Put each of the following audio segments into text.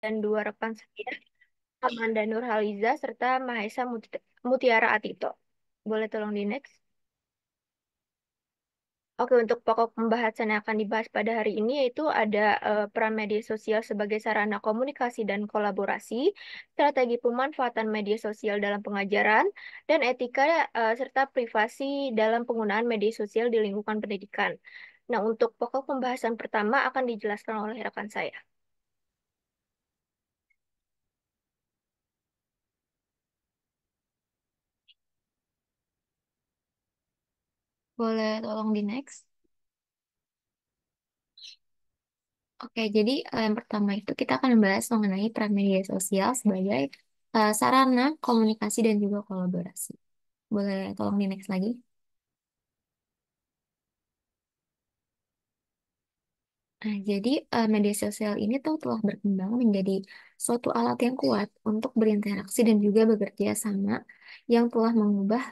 dan dua rekan saya, Amanda Nurhaliza serta Mahesa Mutiara Atito. Boleh tolong di next? Oke, untuk pokok pembahasan yang akan dibahas pada hari ini yaitu ada peran media sosial sebagai sarana komunikasi dan kolaborasi, strategi pemanfaatan media sosial dalam pengajaran, dan etika serta privasi dalam penggunaan media sosial di lingkungan pendidikan. Nah, untuk pokok pembahasan pertama akan dijelaskan oleh rekan saya. Boleh tolong di next. Oke, jadi yang pertama itu kita akan membahas mengenai peran media sosial sebagai sarana komunikasi dan juga kolaborasi. Boleh tolong di next lagi? Nah, jadi media sosial ini tuh telah berkembang menjadi suatu alat yang kuat untuk berinteraksi dan juga bekerja sama yang telah mengubah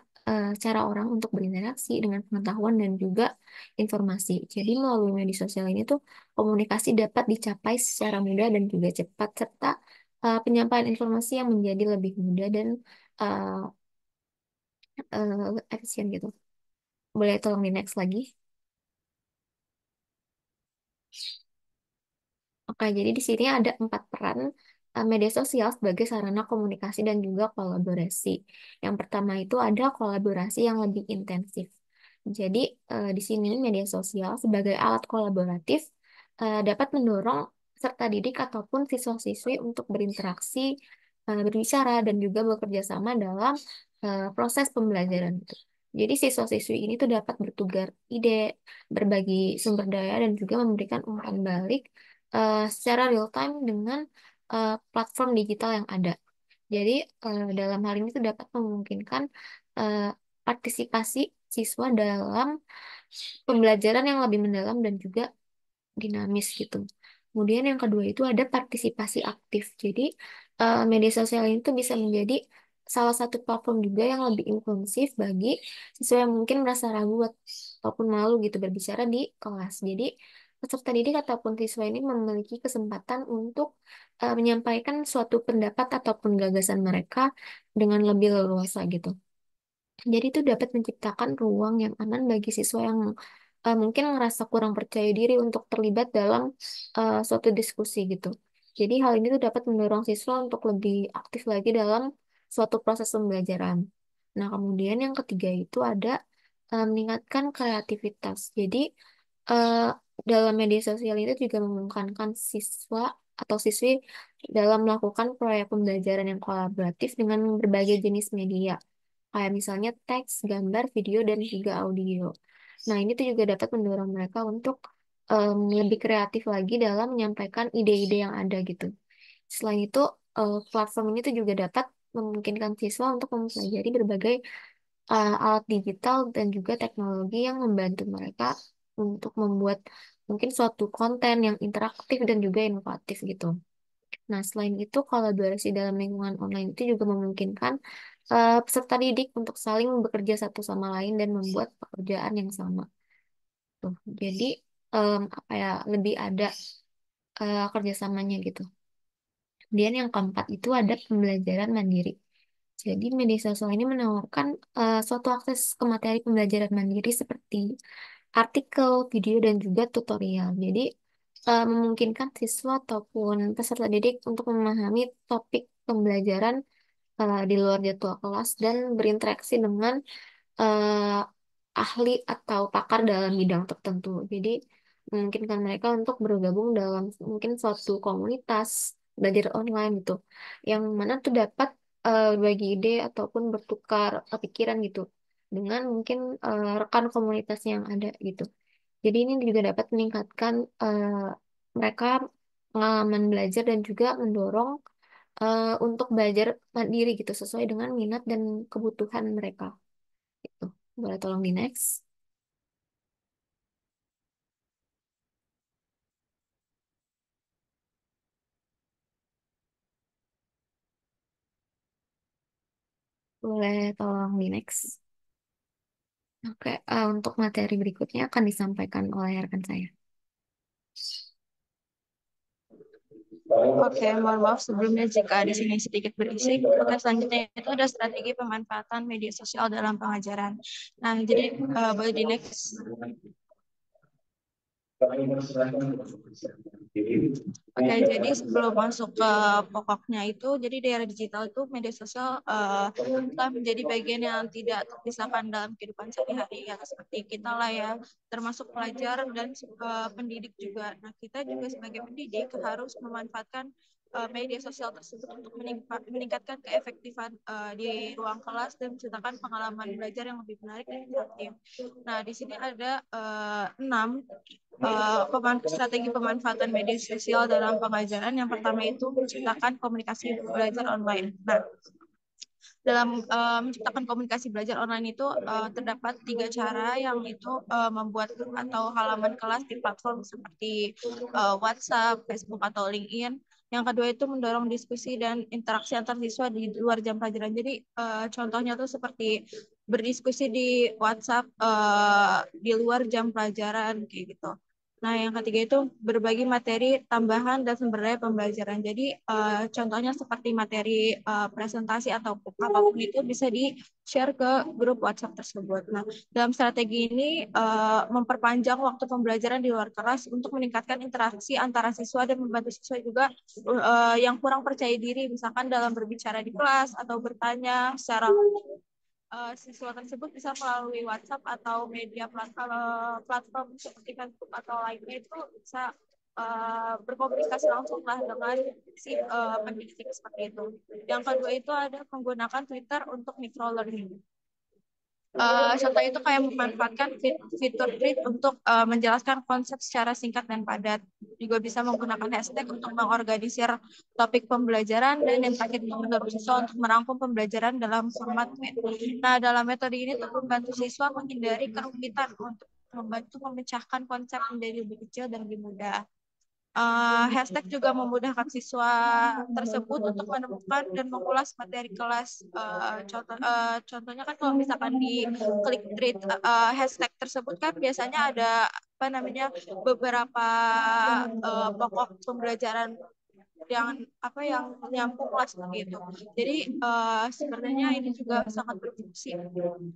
cara orang untuk berinteraksi dengan pengetahuan dan juga informasi. Jadi melalui media sosial ini tuh komunikasi dapat dicapai secara mudah dan juga cepat serta penyampaian informasi yang menjadi lebih mudah dan uh, efisien gitu. Boleh tolong di next lagi? Oke, jadi di sini ada 4 peran media sosial sebagai sarana komunikasi dan juga kolaborasi. Yang pertama itu ada kolaborasi yang lebih intensif. Jadi di sini media sosial sebagai alat kolaboratif dapat mendorong serta didik ataupun siswa-siswi untuk berinteraksi, berbicara dan juga bekerja sama dalam proses pembelajaran itu. Jadi siswa-siswi ini tuh dapat bertukar ide, berbagi sumber daya dan juga memberikan umpan balik secara real time dengan platform digital yang ada. Jadi dalam hal ini tuh dapat memungkinkan eh, partisipasi siswa dalam pembelajaran yang lebih mendalam dan juga dinamis gitu. Kemudian yang kedua itu ada partisipasi aktif. Jadi media sosial itu bisa menjadi salah satu platform juga yang lebih inklusif bagi siswa yang mungkin merasa ragu ataupun malu gitu berbicara di kelas. Jadi peserta didik ataupun siswa ini memiliki kesempatan untuk menyampaikan suatu pendapat ataupun gagasan mereka dengan lebih leluasa gitu. Jadi itu dapat menciptakan ruang yang aman bagi siswa yang mungkin ngerasa kurang percaya diri untuk terlibat dalam suatu diskusi gitu. Jadi hal ini tuh dapat mendorong siswa untuk lebih aktif lagi dalam suatu proses pembelajaran. Nah, kemudian yang ketiga itu ada meningkatkan kreativitas. Jadi eh, dalam media sosial itu juga memungkinkan siswa atau siswi dalam melakukan proyek pembelajaran yang kolaboratif dengan berbagai jenis media kayak misalnya teks, gambar, video, dan juga audio. Nah, ini tuh juga dapat mendorong mereka untuk lebih kreatif lagi dalam menyampaikan ide-ide yang ada gitu. Selain itu, platform ini tuh juga dapat memungkinkan siswa untuk mempelajari berbagai alat digital dan juga teknologi yang membantu mereka untuk membuat mungkin suatu konten yang interaktif dan juga inovatif gitu. Nah, selain itu, kolaborasi dalam lingkungan online itu juga memungkinkan peserta didik untuk saling bekerja satu sama lain dan membuat pekerjaan yang sama. Tuh. Jadi, apa ya, lebih ada kerjasamanya gitu. Kemudian yang keempat itu ada pembelajaran mandiri. Jadi, media sosial ini menawarkan suatu akses ke materi pembelajaran mandiri seperti artikel, video, dan juga tutorial. Jadi, memungkinkan siswa ataupun peserta didik untuk memahami topik pembelajaran di luar jadwal kelas dan berinteraksi dengan eh, ahli atau pakar dalam bidang tertentu. Jadi memungkinkan mereka untuk bergabung dalam mungkin suatu komunitas belajar online gitu, yang mana tuh dapat berbagi ide ataupun bertukar pikiran gitu dengan mungkin rekan komunitas yang ada gitu. Jadi ini juga dapat meningkatkan mereka pengalaman belajar dan juga mendorong untuk belajar mandiri gitu sesuai dengan minat dan kebutuhan mereka gitu. Boleh tolong di next? Boleh tolong di next? Oke, untuk materi berikutnya akan disampaikan oleh rekan saya. Oke, mohon maaf sebelumnya jika di sini sedikit berisik. Oke, selanjutnya itu ada strategi pemanfaatan media sosial dalam pengajaran. Nah, jadi boleh di next. Oke, jadi sebelum masuk ke pokoknya itu, jadi di era digital itu media sosial telah menjadi bagian yang tidak terpisahkan dalam kehidupan sehari-hari ya, seperti kita lah ya, termasuk pelajar dan pendidik juga. Nah, kita juga sebagai pendidik harus memanfaatkan media sosial tersebut untuk meningkatkan keefektifan di ruang kelas dan menciptakan pengalaman belajar yang lebih menarik dan interaktif. Nah, di sini ada 6 strategi pemanfaatan media sosial dalam pengajaran. Yang pertama itu menciptakan komunikasi belajar online. Nah, dalam menciptakan komunikasi belajar online itu terdapat 3 cara, yang itu membuat grup atau halaman kelas di platform seperti WhatsApp, Facebook, atau LinkedIn. Yang kedua itu mendorong diskusi dan interaksi antar siswa di luar jam pelajaran. Jadi contohnya tuh seperti berdiskusi di WhatsApp di luar jam pelajaran kayak gitu. Nah, yang ketiga itu berbagi materi tambahan dan sumber daya pembelajaran. Jadi, contohnya seperti materi presentasi atau apapun itu bisa di-share ke grup WhatsApp tersebut. Nah, dalam strategi ini memperpanjang waktu pembelajaran di luar kelas untuk meningkatkan interaksi antara siswa dan membantu siswa juga yang kurang percaya diri, misalkan dalam berbicara di kelas atau bertanya secara siswa tersebut bisa melalui WhatsApp atau media platform seperti Facebook atau lainnya itu bisa berkomunikasi langsung lah dengan si pendidik seperti itu. Yang kedua itu ada menggunakan Twitter untuk micro learning. Contoh itu kayak memanfaatkan fitur tweet untuk menjelaskan konsep secara singkat dan padat. Juga bisa menggunakan hashtag untuk mengorganisir topik pembelajaran, dan yang terakhir mendorong siswa untuk merangkum pembelajaran dalam format tweet. Nah, dalam metode ini untuk membantu siswa menghindari kerumitan untuk membantu memecahkan konsep menjadi lebih kecil dan lebih mudah. Hashtag juga memudahkan siswa tersebut untuk menemukan dan mengulas materi kelas. Contohnya kan kalau misalkan di klik tweet hashtag tersebut kan biasanya ada apa namanya beberapa pokok pembelajaran yang nyambung lah seperti itu. Jadi sebenarnya ini juga sangat berfungsi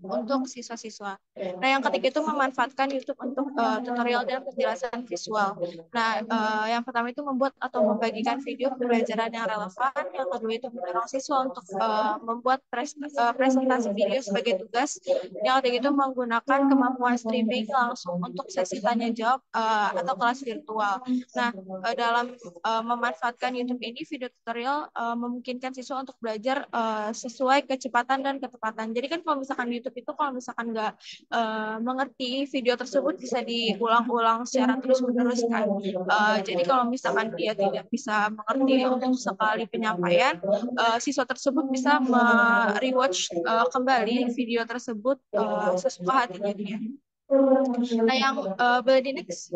untuk siswa-siswa. Nah, yang ketiga itu memanfaatkan YouTube untuk tutorial dan penjelasan visual. Nah, yang pertama itu membuat atau membagikan video pembelajaran yang relevan. Yang kedua itu mendorong siswa untuk membuat presentasi video sebagai tugas. Yang ketiga itu menggunakan kemampuan streaming langsung untuk sesi tanya jawab atau kelas virtual. Nah, dalam memanfaatkan YouTube ini, video tutorial memungkinkan siswa untuk belajar sesuai kecepatan dan ketepatan. Jadi kan kalau misalkan di YouTube itu kalau misalkan nggak mengerti video tersebut bisa diulang-ulang secara terus-menerus kan. Jadi kalau misalkan dia tidak bisa mengerti untuk sekali penyampaian, siswa tersebut bisa rewatch kembali video tersebut sesuka hatinya dia. Nah, yang boleh di next.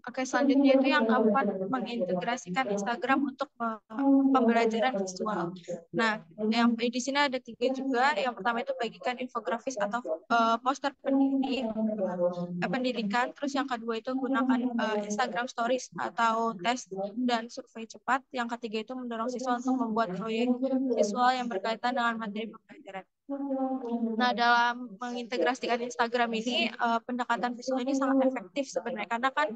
Oke, selanjutnya itu yang keempat, mengintegrasikan Instagram untuk pembelajaran visual. Nah, yang di sini ada 3 juga. Yang pertama itu bagikan infografis atau poster pendidikan. Terus yang kedua itu gunakan Instagram Stories atau tes dan survei cepat. Yang ketiga itu mendorong siswa untuk membuat proyek visual yang berkaitan dengan materi pembelajaran. Nah, dalam mengintegrasikan Instagram ini, pendekatan visual ini sangat efektif sebenarnya, karena kan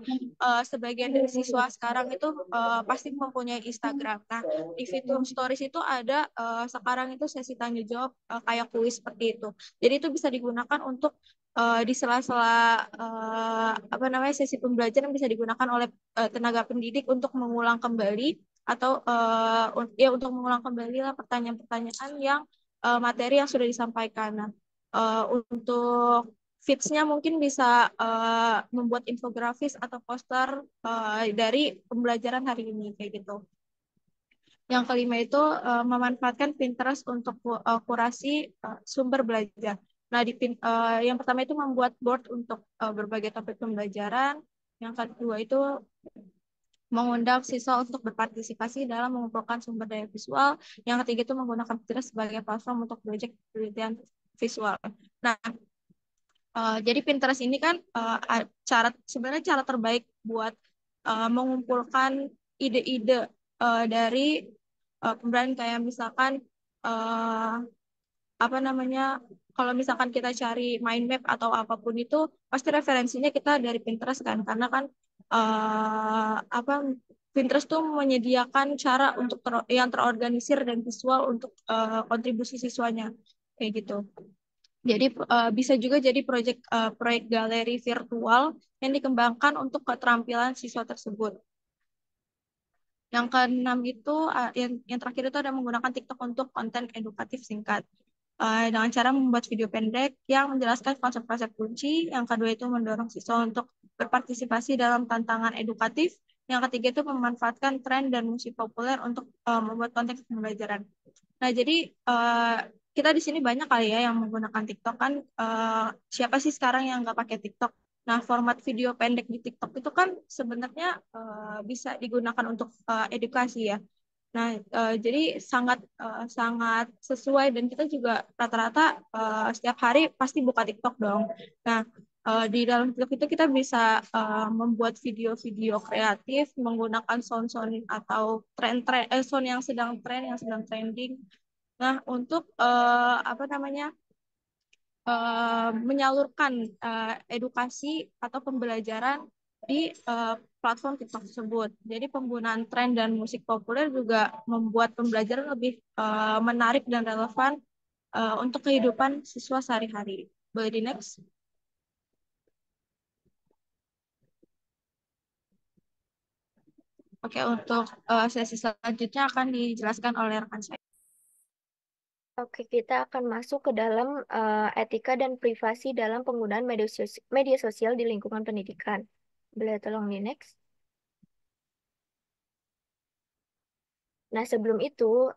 sebagian dari siswa sekarang itu pasti mempunyai Instagram. Nah, di fitur stories itu ada sekarang itu sesi tanya jawab kayak kuis seperti itu. Jadi itu bisa digunakan untuk di sela-sela apa namanya sesi pembelajaran, bisa digunakan oleh tenaga pendidik untuk mengulang kembali atau ya untuk mengulang kembali lah pertanyaan-pertanyaan yang materi yang sudah disampaikan. Nah, untuk feeds-nya mungkin bisa membuat infografis atau poster dari pembelajaran hari ini kayak gitu. Yang kelima itu memanfaatkan Pinterest untuk kurasi sumber belajar. Nah, yang pertama itu membuat board untuk berbagai topik pembelajaran. Yang kedua itu mengundang siswa untuk berpartisipasi dalam mengumpulkan sumber daya visual. Yang ketiga itu menggunakan Pinterest sebagai platform untuk proyek penelitian visual. Nah, Jadi Pinterest ini kan sebenarnya cara terbaik buat mengumpulkan ide-ide dari pemberian kayak misalkan eh, apa namanya, kalau misalkan kita cari mind map atau apapun itu pasti referensinya kita dari Pinterest kan, karena kan apa, Pinterest tuh menyediakan cara untuk yang terorganisir dan visual untuk kontribusi siswanya kayak gitu. Jadi bisa juga jadi proyek galeri virtual yang dikembangkan untuk keterampilan siswa tersebut. Yang keenam itu yang terakhir itu ada menggunakan TikTok untuk konten edukatif singkat. Dengan cara membuat video pendek yang menjelaskan konsep-konsep kunci. Yang kedua itu mendorong siswa untuk berpartisipasi dalam tantangan edukatif. Yang ketiga itu memanfaatkan tren dan musik populer untuk membuat konten pembelajaran. Nah, jadi kita di sini banyak kali ya yang menggunakan TikTok kan. Siapa sih sekarang yang nggak pakai TikTok? Nah, format video pendek di TikTok itu kan sebenarnya bisa digunakan untuk edukasi ya. Nah, jadi sangat sesuai dan kita juga rata-rata setiap hari pasti buka TikTok dong. Nah, di dalam TikTok itu kita bisa membuat video-video kreatif menggunakan sound-sound atau sound yang sedang tren, yang sedang trending. Nah, untuk apa namanya, menyalurkan edukasi atau pembelajaran di platform TikTok tersebut. Jadi penggunaan tren dan musik populer juga membuat pembelajaran lebih menarik dan relevan untuk kehidupan siswa sehari-hari. Boleh di next? Oke, untuk sesi selanjutnya akan dijelaskan oleh rekan saya. Oke, kita akan masuk ke dalam etika dan privasi dalam penggunaan media sosial di lingkungan pendidikan. Boleh tolong di next? Nah, sebelum itu,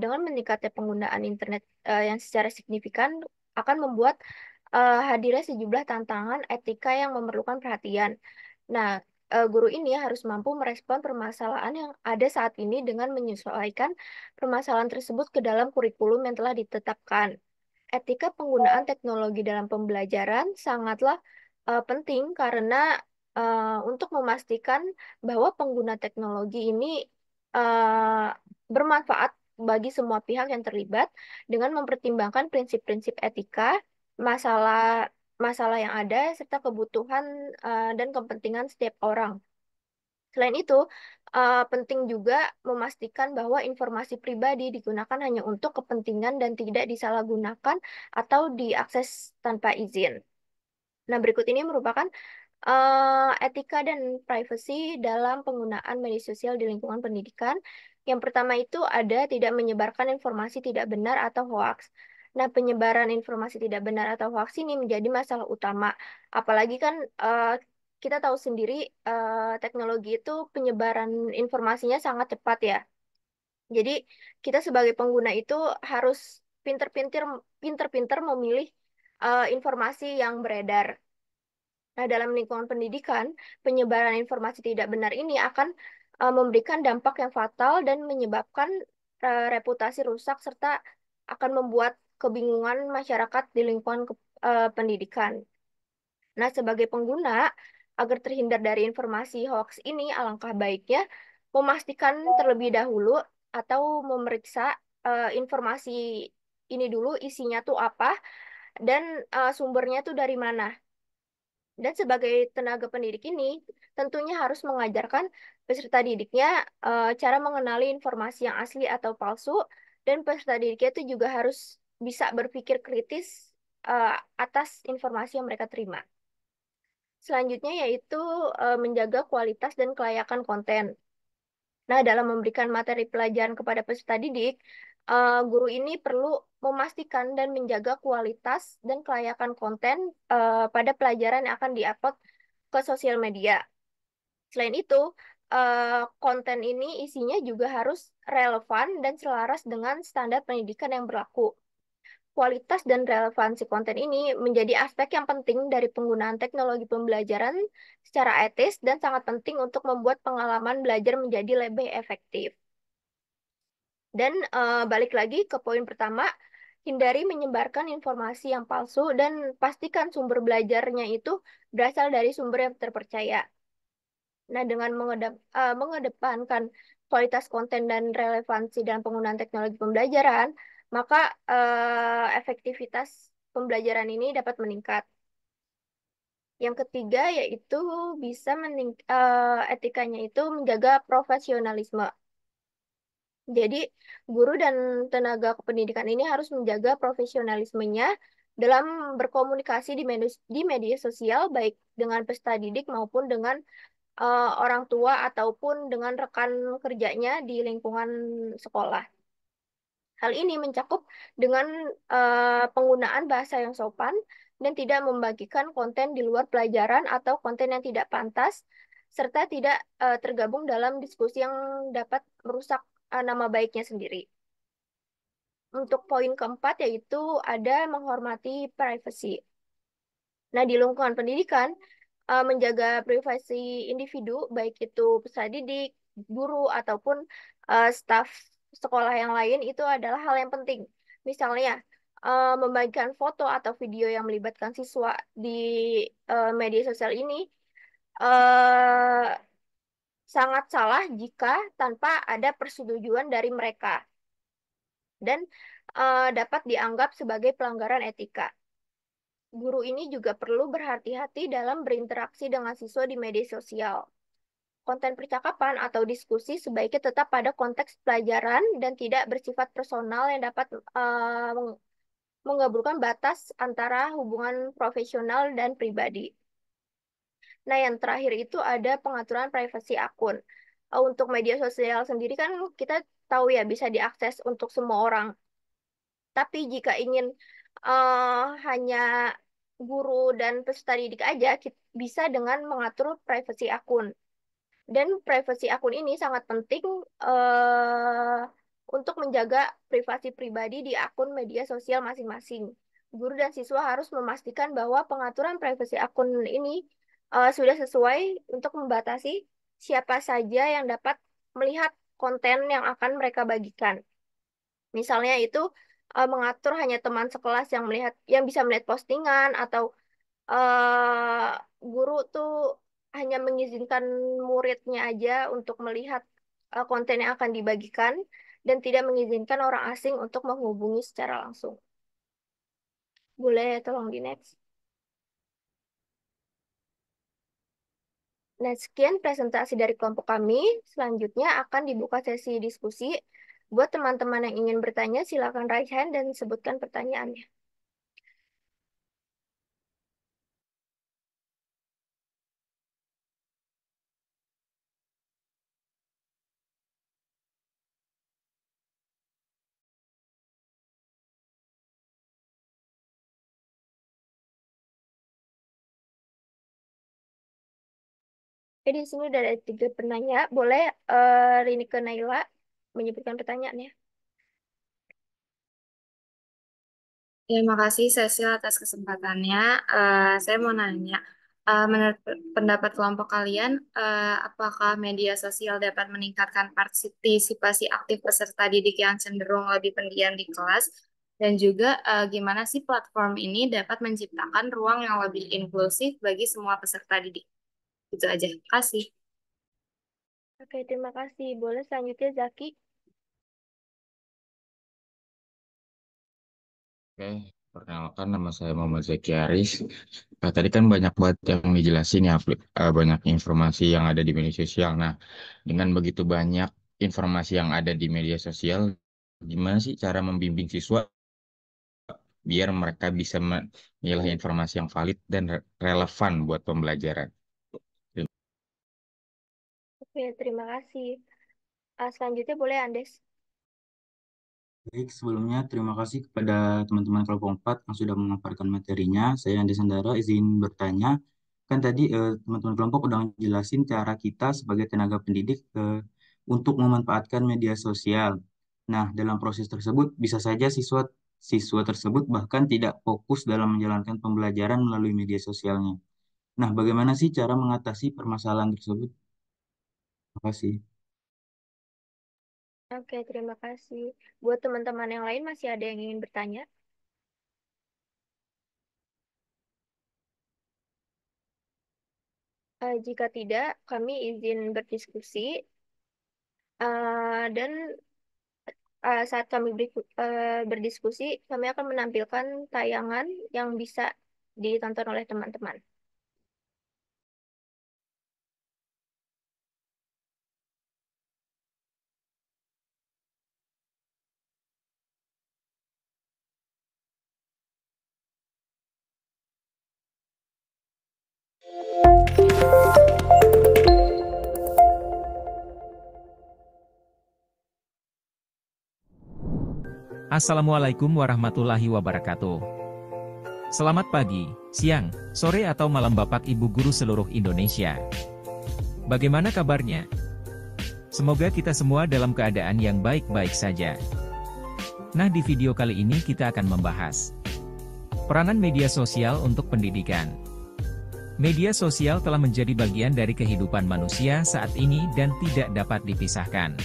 dengan meningkatnya penggunaan internet yang secara signifikan akan membuat hadirnya sejumlah tantangan etika yang memerlukan perhatian. Nah, guru ini harus mampu merespon permasalahan yang ada saat ini dengan menyesuaikan permasalahan tersebut ke dalam kurikulum yang telah ditetapkan. Etika penggunaan teknologi dalam pembelajaran sangatlah penting karena untuk memastikan bahwa pengguna teknologi ini eh, bermanfaat bagi semua pihak yang terlibat dengan mempertimbangkan prinsip-prinsip etika, masalah masalah yang ada serta kebutuhan dan kepentingan setiap orang. Selain itu, penting juga memastikan bahwa informasi pribadi digunakan hanya untuk kepentingan dan tidak disalahgunakan atau diakses tanpa izin. Nah, berikut ini merupakan etika dan privacy dalam penggunaan media sosial di lingkungan pendidikan. Yang pertama itu ada tidak menyebarkan informasi tidak benar atau hoaks. Nah, penyebaran informasi tidak benar atau hoaks ini menjadi masalah utama. Apalagi kan kita tahu sendiri teknologi itu penyebaran informasinya sangat cepat ya. Jadi kita sebagai pengguna itu harus pinter-pinter pinter-pinter memilih informasi yang beredar. Nah, dalam lingkungan pendidikan, penyebaran informasi tidak benar ini akan memberikan dampak yang fatal dan menyebabkan reputasi rusak serta akan membuat kebingungan masyarakat di lingkungan pendidikan. Nah, sebagai pengguna, agar terhindar dari informasi hoax ini, alangkah baiknya memastikan terlebih dahulu atau memeriksa informasi ini dulu isinya tuh apa dan sumbernya tuh dari mana. Dan sebagai tenaga pendidik ini, tentunya harus mengajarkan peserta didiknya cara mengenali informasi yang asli atau palsu, dan peserta didiknya itu juga harus bisa berpikir kritis eh, atas informasi yang mereka terima. Selanjutnya yaitu menjaga kualitas dan kelayakan konten. Nah, dalam memberikan materi pelajaran kepada peserta didik, guru ini perlu memastikan dan menjaga kualitas dan kelayakan konten pada pelajaran yang akan diupload ke sosial media. Selain itu, konten ini isinya juga harus relevan dan selaras dengan standar pendidikan yang berlaku. Kualitas dan relevansi konten ini menjadi aspek yang penting dari penggunaan teknologi pembelajaran secara etis dan sangat penting untuk membuat pengalaman belajar menjadi lebih efektif. Dan balik lagi ke poin pertama, Hindari menyebarkan informasi yang palsu dan pastikan sumber belajarnya itu berasal dari sumber yang terpercaya. Nah, dengan mengedepankan kualitas konten dan relevansi dalam penggunaan teknologi pembelajaran, maka efektivitas pembelajaran ini dapat meningkat. Yang ketiga yaitu bisa etikanya itu menjaga profesionalisme. Jadi, guru dan tenaga kependidikan ini harus menjaga profesionalismenya dalam berkomunikasi di media sosial, baik dengan peserta didik maupun dengan orang tua ataupun dengan rekan kerjanya di lingkungan sekolah. Hal ini mencakup dengan penggunaan bahasa yang sopan dan tidak membagikan konten di luar pelajaran atau konten yang tidak pantas, serta tidak tergabung dalam diskusi yang dapat merusak nama baiknya sendiri. Untuk poin keempat yaitu ada menghormati privasi. Nah, di lingkungan pendidikan, menjaga privasi individu, baik itu peserta didik, guru, ataupun staf sekolah yang lain, itu adalah hal yang penting. Misalnya, membagikan foto atau video yang melibatkan siswa di media sosial ini eh, sangat salah jika tanpa ada persetujuan dari mereka dan dapat dianggap sebagai pelanggaran etika. Guru ini juga perlu berhati-hati dalam berinteraksi dengan siswa di media sosial. Konten percakapan atau diskusi sebaiknya tetap pada konteks pelajaran dan tidak bersifat personal yang dapat menggabungkan batas antara hubungan profesional dan pribadi. Nah, yang terakhir itu ada pengaturan privasi akun. Untuk media sosial sendiri kan kita tahu ya bisa diakses untuk semua orang. Tapi jika ingin hanya guru dan peserta didik aja, bisa dengan mengatur privasi akun. Dan privasi akun ini sangat penting eh, untuk menjaga privasi pribadi di akun media sosial masing-masing. Guru dan siswa harus memastikan bahwa pengaturan privasi akun ini sudah sesuai untuk membatasi siapa saja yang dapat melihat konten yang akan mereka bagikan. Misalnya itu mengatur hanya teman sekelas yang bisa melihat postingan atau eh, guru tuh hanya mengizinkan muridnya aja untuk melihat konten yang akan dibagikan dan tidak mengizinkan orang asing untuk menghubungi secara langsung. Boleh tolong di next. Nah, sekian presentasi dari kelompok kami. Selanjutnya akan dibuka sesi diskusi. Buat teman-teman yang ingin bertanya, silakan raise hand dan sebutkan pertanyaannya. Oke, di sini udah ada 3 penanya. Boleh Rini ke Naila menyebutkan pertanyaannya. Terima kasih Cecil atas kesempatannya. Saya mau nanya, menurut pendapat kelompok kalian, apakah media sosial dapat meningkatkan partisipasi aktif peserta didik yang cenderung lebih pendiam di kelas? Dan juga gimana sih platform ini dapat menciptakan ruang yang lebih inklusif bagi semua peserta didik? Itu aja. Terima kasih. Oke, terima kasih. Boleh selanjutnya Zaki. Oke, perkenalkan nama saya Muhammad Zaki Aris. Tadi kan banyak banget yang dijelasin ya, banyak informasi yang ada di media sosial. Nah, dengan begitu banyak informasi yang ada di media sosial, gimana sih cara membimbing siswa biar mereka bisa memilah informasi yang valid dan relevan buat pembelajaran? Oke, terima kasih. Selanjutnya boleh Andes. Baik, sebelumnya terima kasih kepada teman-teman kelompok 4 yang sudah memaparkan materinya. Saya Andi Sandara, izin bertanya. Kan tadi teman-teman kelompok udah jelasin cara kita sebagai tenaga pendidik untuk memanfaatkan media sosial. Nah, dalam proses tersebut bisa saja siswa tersebut bahkan tidak fokus dalam menjalankan pembelajaran melalui media sosialnya. Nah, bagaimana sih cara mengatasi permasalahan tersebut? Terima kasih. Oke, terima kasih. Buat teman-teman yang lain masih ada yang ingin bertanya? Jika tidak, kami izin berdiskusi dan saat kami berdiskusi, kami akan menampilkan tayangan yang bisa ditonton oleh teman-teman. Assalamualaikum warahmatullahi wabarakatuh. Selamat pagi, siang, sore atau malam Bapak Ibu Guru seluruh Indonesia. Bagaimana kabarnya? Semoga kita semua dalam keadaan yang baik-baik saja. Nah, di video kali ini kita akan membahas peranan media sosial untuk pendidikan. Media sosial telah menjadi bagian dari kehidupan manusia saat ini dan tidak dapat dipisahkan.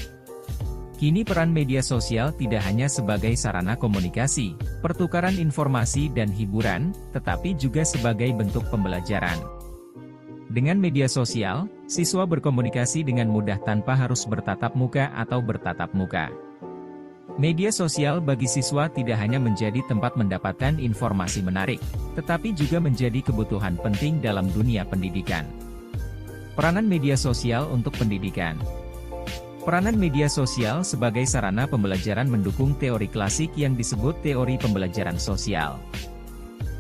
Kini peran media sosial tidak hanya sebagai sarana komunikasi, pertukaran informasi dan hiburan, tetapi juga sebagai bentuk pembelajaran. Dengan media sosial, siswa berkomunikasi dengan mudah tanpa harus bertatap muka atau bertatap muka. Media sosial bagi siswa tidak hanya menjadi tempat mendapatkan informasi menarik, tetapi juga menjadi kebutuhan penting dalam dunia pendidikan. Peranan media sosial untuk pendidikan. Peranan media sosial sebagai sarana pembelajaran mendukung teori klasik yang disebut teori pembelajaran sosial.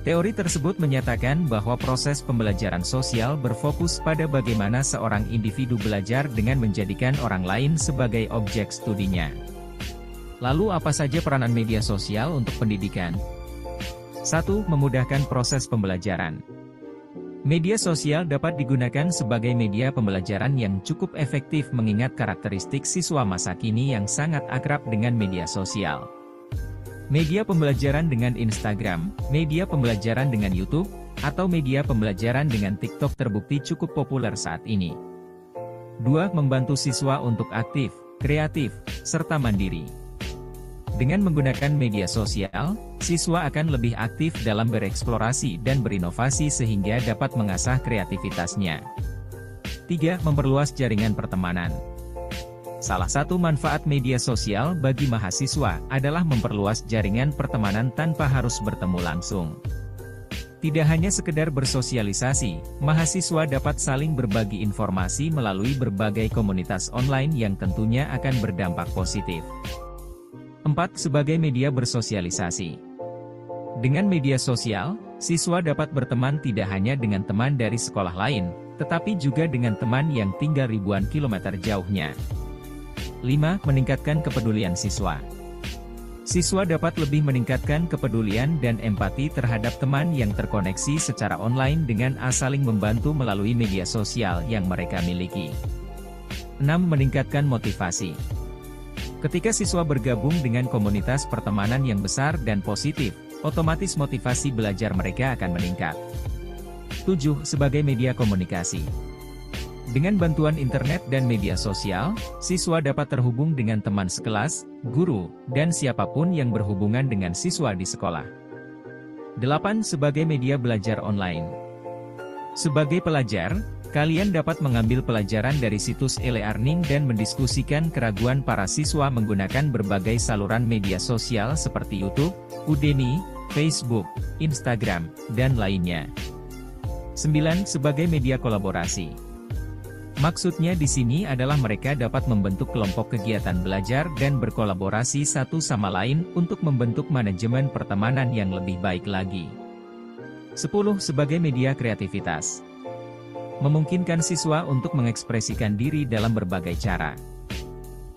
Teori tersebut menyatakan bahwa proses pembelajaran sosial berfokus pada bagaimana seorang individu belajar dengan menjadikan orang lain sebagai objek studinya. Lalu apa saja peranan media sosial untuk pendidikan? 1. Memudahkan proses pembelajaran. Media sosial dapat digunakan sebagai media pembelajaran yang cukup efektif mengingat karakteristik siswa masa kini yang sangat akrab dengan media sosial. Media pembelajaran dengan Instagram, media pembelajaran dengan YouTube, atau media pembelajaran dengan TikTok terbukti cukup populer saat ini. 2. Membantu siswa untuk aktif, kreatif, serta mandiri. Dengan menggunakan media sosial, siswa akan lebih aktif dalam bereksplorasi dan berinovasi sehingga dapat mengasah kreativitasnya. 3. Memperluas jaringan pertemanan. Salah satu manfaat media sosial bagi mahasiswa adalah memperluas jaringan pertemanan tanpa harus bertemu langsung. Tidak hanya sekedar bersosialisasi, mahasiswa dapat saling berbagi informasi melalui berbagai komunitas online yang tentunya akan berdampak positif. 4. Sebagai media bersosialisasi. Dengan media sosial, siswa dapat berteman tidak hanya dengan teman dari sekolah lain, tetapi juga dengan teman yang tinggal ribuan kilometer jauhnya. 5. Meningkatkan kepedulian siswa. Siswa dapat lebih meningkatkan kepedulian dan empati terhadap teman yang terkoneksi secara online dengan saling membantu melalui media sosial yang mereka miliki. 6. Meningkatkan motivasi. Ketika siswa bergabung dengan komunitas pertemanan yang besar dan positif, otomatis motivasi belajar mereka akan meningkat. 7. Sebagai media komunikasi. Dengan bantuan internet dan media sosial, siswa dapat terhubung dengan teman sekelas, guru, dan siapapun yang berhubungan dengan siswa di sekolah. 8. Sebagai media belajar online. Sebagai pelajar, kalian dapat mengambil pelajaran dari situs e-learning dan mendiskusikan keraguan para siswa menggunakan berbagai saluran media sosial seperti YouTube, Udemy, Facebook, Instagram, dan lainnya. 9. Sebagai media kolaborasi. Maksudnya di sini adalah mereka dapat membentuk kelompok kegiatan belajar dan berkolaborasi satu sama lain untuk membentuk manajemen pertemanan yang lebih baik lagi. 10. Sebagai media kreativitas. Memungkinkan siswa untuk mengekspresikan diri dalam berbagai cara.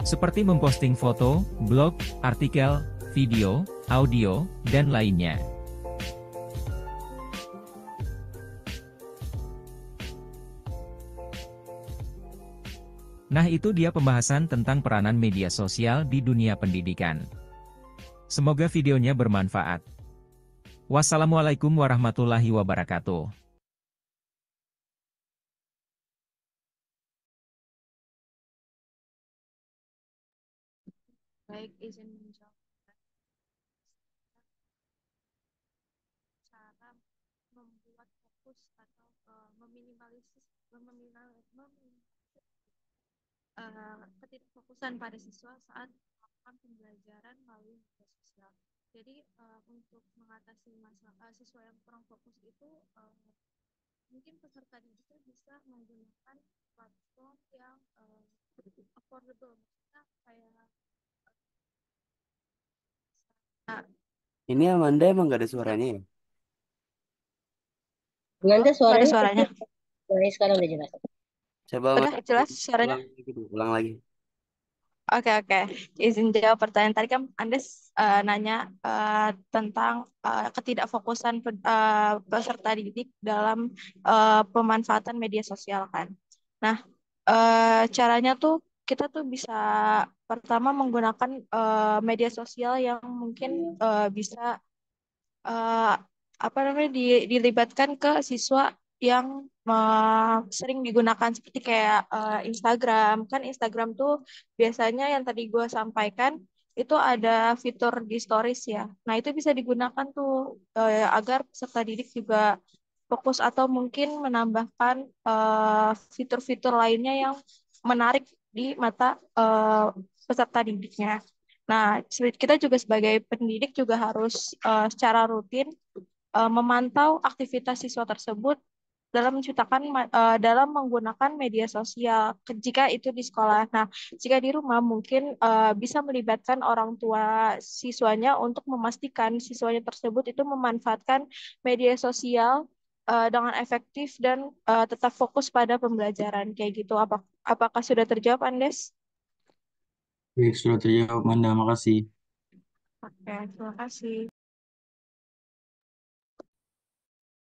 Seperti memposting foto, blog, artikel, video, audio, dan lainnya. Nah, itu dia pembahasan tentang peranan media sosial di dunia pendidikan. Semoga videonya bermanfaat. Wassalamualaikum warahmatullahi wabarakatuh. Baik, izin menjawab. Cara membuat fokus atau meminimalisir ketidakfokusan pada siswa saat melakukan pembelajaran melalui media sosial. Jadi untuk mengatasi masalah siswa yang kurang fokus itu mungkin peserta didik bisa menggunakan platform yang affordable, maksudnya kayak Ini Amanda emang gak ada suaranya ya? Nggak ada nggak ada suaranya. suaranya. Nah, sekarang udah jelas. Coba Udah jelas suaranya? ulang lagi dulu, ulang lagi. Oke. Izin jawab pertanyaan tadi kan Anda nanya tentang ketidakfokusan peserta didik dalam pemanfaatan media sosial kan. Nah, caranya tuh kita tuh bisa pertama menggunakan media sosial yang mungkin bisa eh, apa namanya dilibatkan ke siswa yang sering digunakan seperti kayak Instagram. Kan Instagram tuh biasanya yang tadi gue sampaikan itu ada fitur di stories ya. Nah, itu bisa digunakan tuh agar peserta didik juga fokus atau mungkin menambahkan fitur-fitur lainnya yang menarik di mata peserta didiknya. Nah, kita juga sebagai pendidik juga harus secara rutin memantau aktivitas siswa tersebut dalam dalam menggunakan media sosial jika itu di sekolah. Nah, jika di rumah mungkin bisa melibatkan orang tua siswanya untuk memastikan siswanya tersebut itu memanfaatkan media sosial dengan efektif dan tetap fokus pada pembelajaran kayak gitu. Apakah sudah terjawab, Andes? Baik, sudah terjawab, Amanda. Makasih. Oke, terima kasih.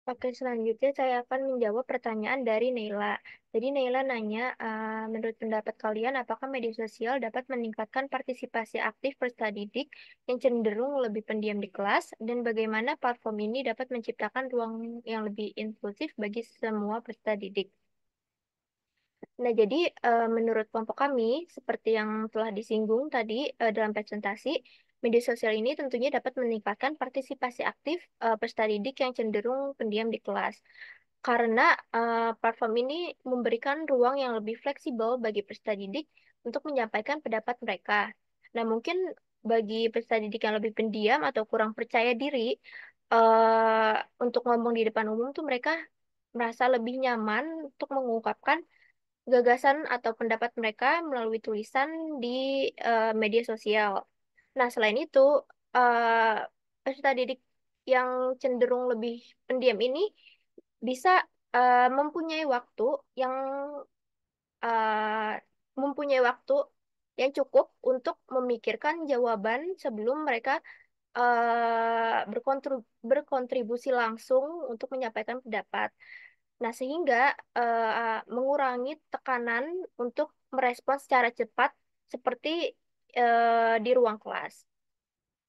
Oke, selanjutnya saya akan menjawab pertanyaan dari Neila. Jadi Neila nanya, menurut pendapat kalian, apakah media sosial dapat meningkatkan partisipasi aktif peserta didik yang cenderung lebih pendiam di kelas, dan bagaimana platform ini dapat menciptakan ruang yang lebih inklusif bagi semua peserta didik? Nah, jadi menurut kelompok kami, seperti yang telah disinggung tadi dalam presentasi, media sosial ini tentunya dapat meningkatkan partisipasi aktif peserta didik yang cenderung pendiam di kelas. Karena platform ini memberikan ruang yang lebih fleksibel bagi peserta didik untuk menyampaikan pendapat mereka. Nah, mungkin bagi peserta didik yang lebih pendiam atau kurang percaya diri untuk ngomong di depan umum tuh mereka merasa lebih nyaman untuk mengungkapkan gagasan atau pendapat mereka melalui tulisan di media sosial. Nah, selain itu, eh, peserta didik yang cenderung lebih pendiam ini bisa mempunyai waktu yang eh, cukup untuk memikirkan jawaban sebelum mereka berkontribusi langsung untuk menyampaikan pendapat. Nah, sehingga mengurangi tekanan untuk merespons secara cepat seperti di ruang kelas.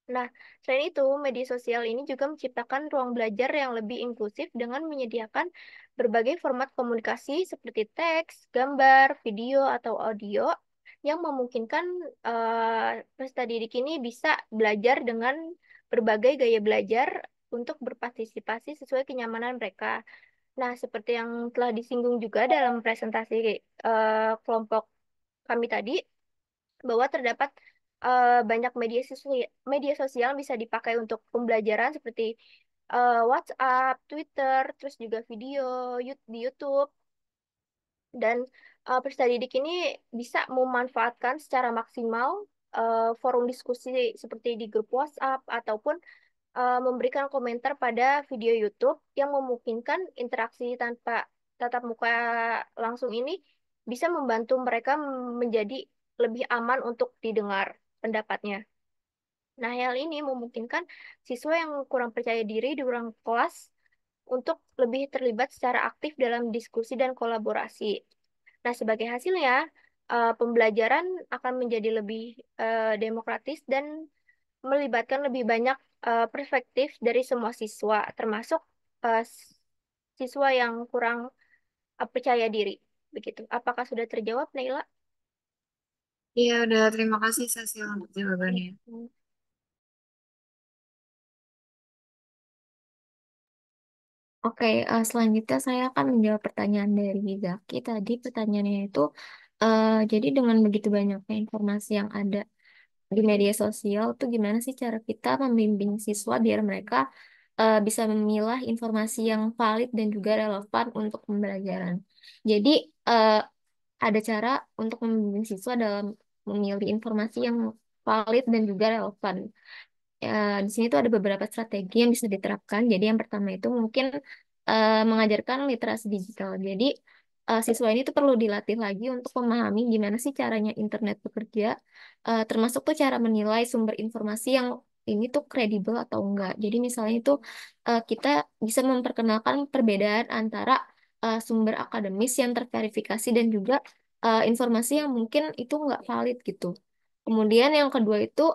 Nah, selain itu, media sosial ini juga menciptakan ruang belajar yang lebih inklusif dengan menyediakan berbagai format komunikasi seperti teks, gambar, video, atau audio yang memungkinkan peserta didik ini bisa belajar dengan berbagai gaya belajar untuk berpartisipasi sesuai kenyamanan mereka. Nah, seperti yang telah disinggung juga dalam presentasi kelompok kami tadi, bahwa terdapat banyak media sosial yang bisa dipakai untuk pembelajaran seperti WhatsApp, Twitter, terus juga video di YouTube. Dan peserta didik ini bisa memanfaatkan secara maksimal forum diskusi seperti di grup WhatsApp ataupun memberikan komentar pada video YouTube yang memungkinkan interaksi tanpa tatap muka langsung ini bisa membantu mereka menjadi lebih aman untuk didengar pendapatnya. Nah, hal ini memungkinkan siswa yang kurang percaya diri di ruang kelas untuk lebih terlibat secara aktif dalam diskusi dan kolaborasi. Nah, sebagai hasilnya, pembelajaran akan menjadi lebih demokratis dan melibatkan lebih banyak perspektif dari semua siswa, termasuk siswa yang kurang percaya diri. Begitu. Apakah sudah terjawab, Naila? Iya, udah terima kasih Cecil untuk jawabannya. Oke, selanjutnya saya akan menjawab pertanyaan dari Zaki. Tadi pertanyaannya itu, jadi dengan begitu banyaknya informasi yang ada di media sosial tuh gimana sih cara kita membimbing siswa biar mereka bisa memilah informasi yang valid dan juga relevan untuk pembelajaran. Jadi eh, ada cara untuk membimbing siswa dalam memilih informasi yang valid dan juga relevan. Ya, di sini tuh ada beberapa strategi yang bisa diterapkan. Jadi yang pertama itu mungkin mengajarkan literasi digital. Jadi siswa ini tuh perlu dilatih lagi untuk memahami gimana sih caranya internet bekerja, termasuk tuh cara menilai sumber informasi yang ini tuh kredibel atau enggak. Jadi misalnya itu kita bisa memperkenalkan perbedaan antara sumber akademis yang terverifikasi dan juga informasi yang mungkin itu enggak valid gitu. Kemudian yang kedua itu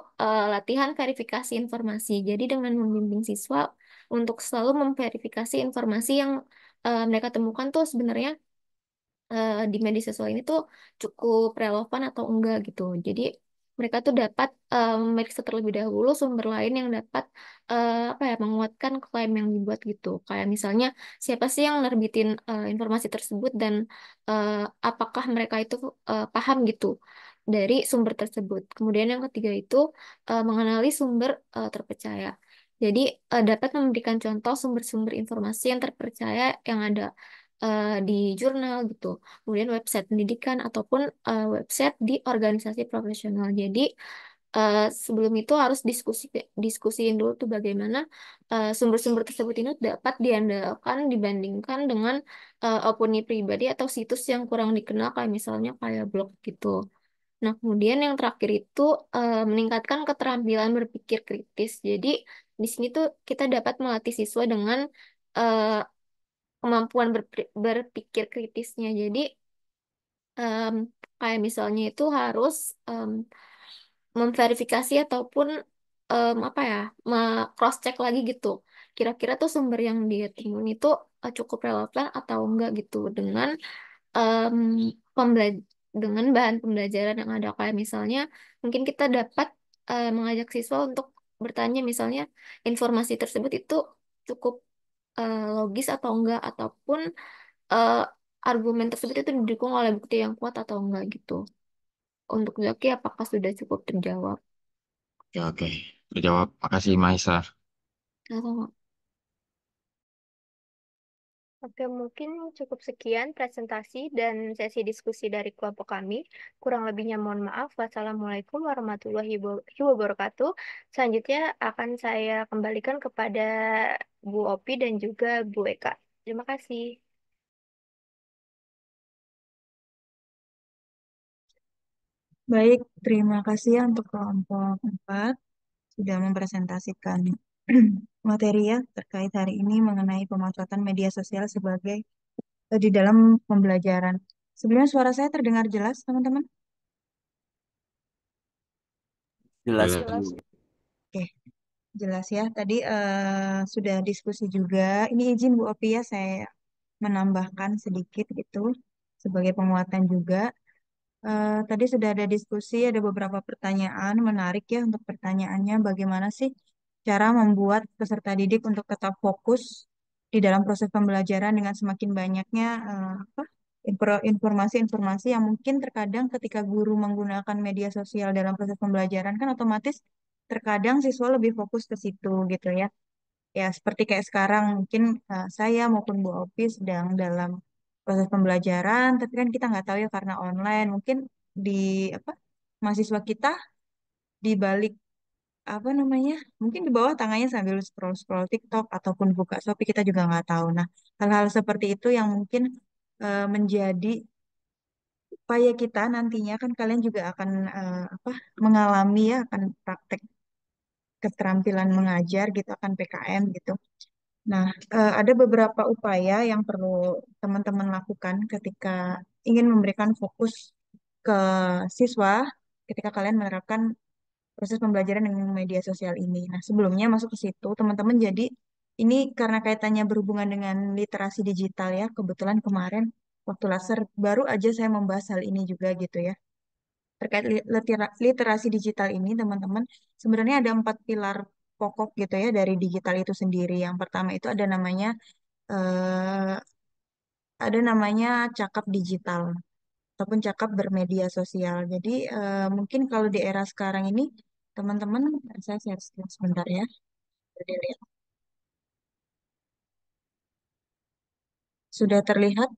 latihan verifikasi informasi. Jadi dengan membimbing siswa untuk selalu memverifikasi informasi yang mereka temukan tuh sebenarnya di media sosial ini tuh cukup relevan atau enggak gitu. Jadi mereka tuh dapat memeriksa terlebih dahulu sumber lain yang dapat apa ya menguatkan klaim yang dibuat gitu. Kayak misalnya siapa sih yang nerbitin informasi tersebut dan eh, apakah mereka itu paham gitu dari sumber tersebut. Kemudian yang ketiga itu mengenali sumber terpercaya. Jadi dapat memberikan contoh sumber-sumber informasi yang terpercaya yang ada di jurnal gitu, kemudian website pendidikan ataupun website di organisasi profesional. Jadi sebelum itu harus diskusiin dulu tuh bagaimana sumber-sumber tersebut ini dapat diandalkan dibandingkan dengan opini pribadi atau situs yang kurang dikenal kayak misalnya kayak blog gitu. Nah, kemudian yang terakhir itu meningkatkan keterampilan berpikir kritis. Jadi di sini tuh kita dapat melatih siswa dengan eh, kemampuan berpikir kritisnya. Jadi em, kayak misalnya itu harus memverifikasi ataupun apa ya, cross check lagi gitu. Kira-kira tuh sumber yang dia temuin itu cukup relevan atau enggak gitu dengan em, pembela- dengan bahan pembelajaran yang ada kayak misalnya mungkin kita dapat mengajak siswa untuk bertanya misalnya informasi tersebut itu cukup logis atau enggak ataupun eh, argumen tersebut itu didukung oleh bukti yang kuat atau enggak gitu. Untuk Zaki, apakah sudah cukup terjawab? Oke, oke. Dijawab. Makasih, Maisa. Atau Oke, mungkin cukup sekian presentasi dan sesi diskusi dari kelompok kami. Kurang lebihnya mohon maaf. Wassalamualaikum warahmatullahi wabarakatuh. Selanjutnya akan saya kembalikan kepada Bu Opi dan juga Bu Eka. Terima kasih. Baik, terima kasih ya untuk kelompok 4 sudah mempresentasikan materi ya terkait hari ini mengenai pemanfaatan media sosial sebagai di dalam pembelajaran. Sebelumnya suara saya terdengar jelas, teman-teman? Jelas, Jelas. Bu. Oke, jelas ya. Tadi sudah diskusi juga. Ini izin Bu Opi ya, saya menambahkan sedikit gitu sebagai penguatan juga. Tadi sudah ada diskusi, ada beberapa pertanyaan menarik ya untuk pertanyaannya. Bagaimana sih cara membuat peserta didik untuk tetap fokus di dalam proses pembelajaran dengan semakin banyaknya apa, informasi-informasi yang mungkin terkadang ketika guru menggunakan media sosial dalam proses pembelajaran kan otomatis terkadang siswa lebih fokus ke situ gitu ya. Ya, seperti kayak sekarang mungkin saya maupun Bu Opi sedang dalam proses pembelajaran, tapi kan kita nggak tahu ya karena online, mungkin di apa mahasiswa kita di balik apa namanya, mungkin di bawah tangannya sambil scroll scroll TikTok ataupun buka Shopee kita juga nggak tahu. Nah, hal-hal seperti itu yang mungkin menjadi upaya kita nantinya kan kalian juga akan apa mengalami ya akan praktek keterampilan mengajar gitu akan PKM gitu. Nah, ada beberapa upaya yang perlu teman-teman lakukan ketika ingin memberikan fokus ke siswa ketika kalian menerapkan proses pembelajaran dengan media sosial ini. Nah, sebelumnya masuk ke situ, teman-teman jadi ini karena kaitannya berhubungan dengan literasi digital ya. Kebetulan kemarin waktu laser baru aja saya membahas hal ini juga gitu ya. Terkait literasi digital ini, teman-teman, sebenarnya ada 4 pilar pokok gitu ya dari digital itu sendiri. Yang pertama itu ada namanya eh, ada namanya cakap digital ataupun cakap bermedia sosial. Jadi mungkin kalau di era sekarang ini teman-teman, saya share screen sebentar ya. Jadi lihat. Sudah terlihat?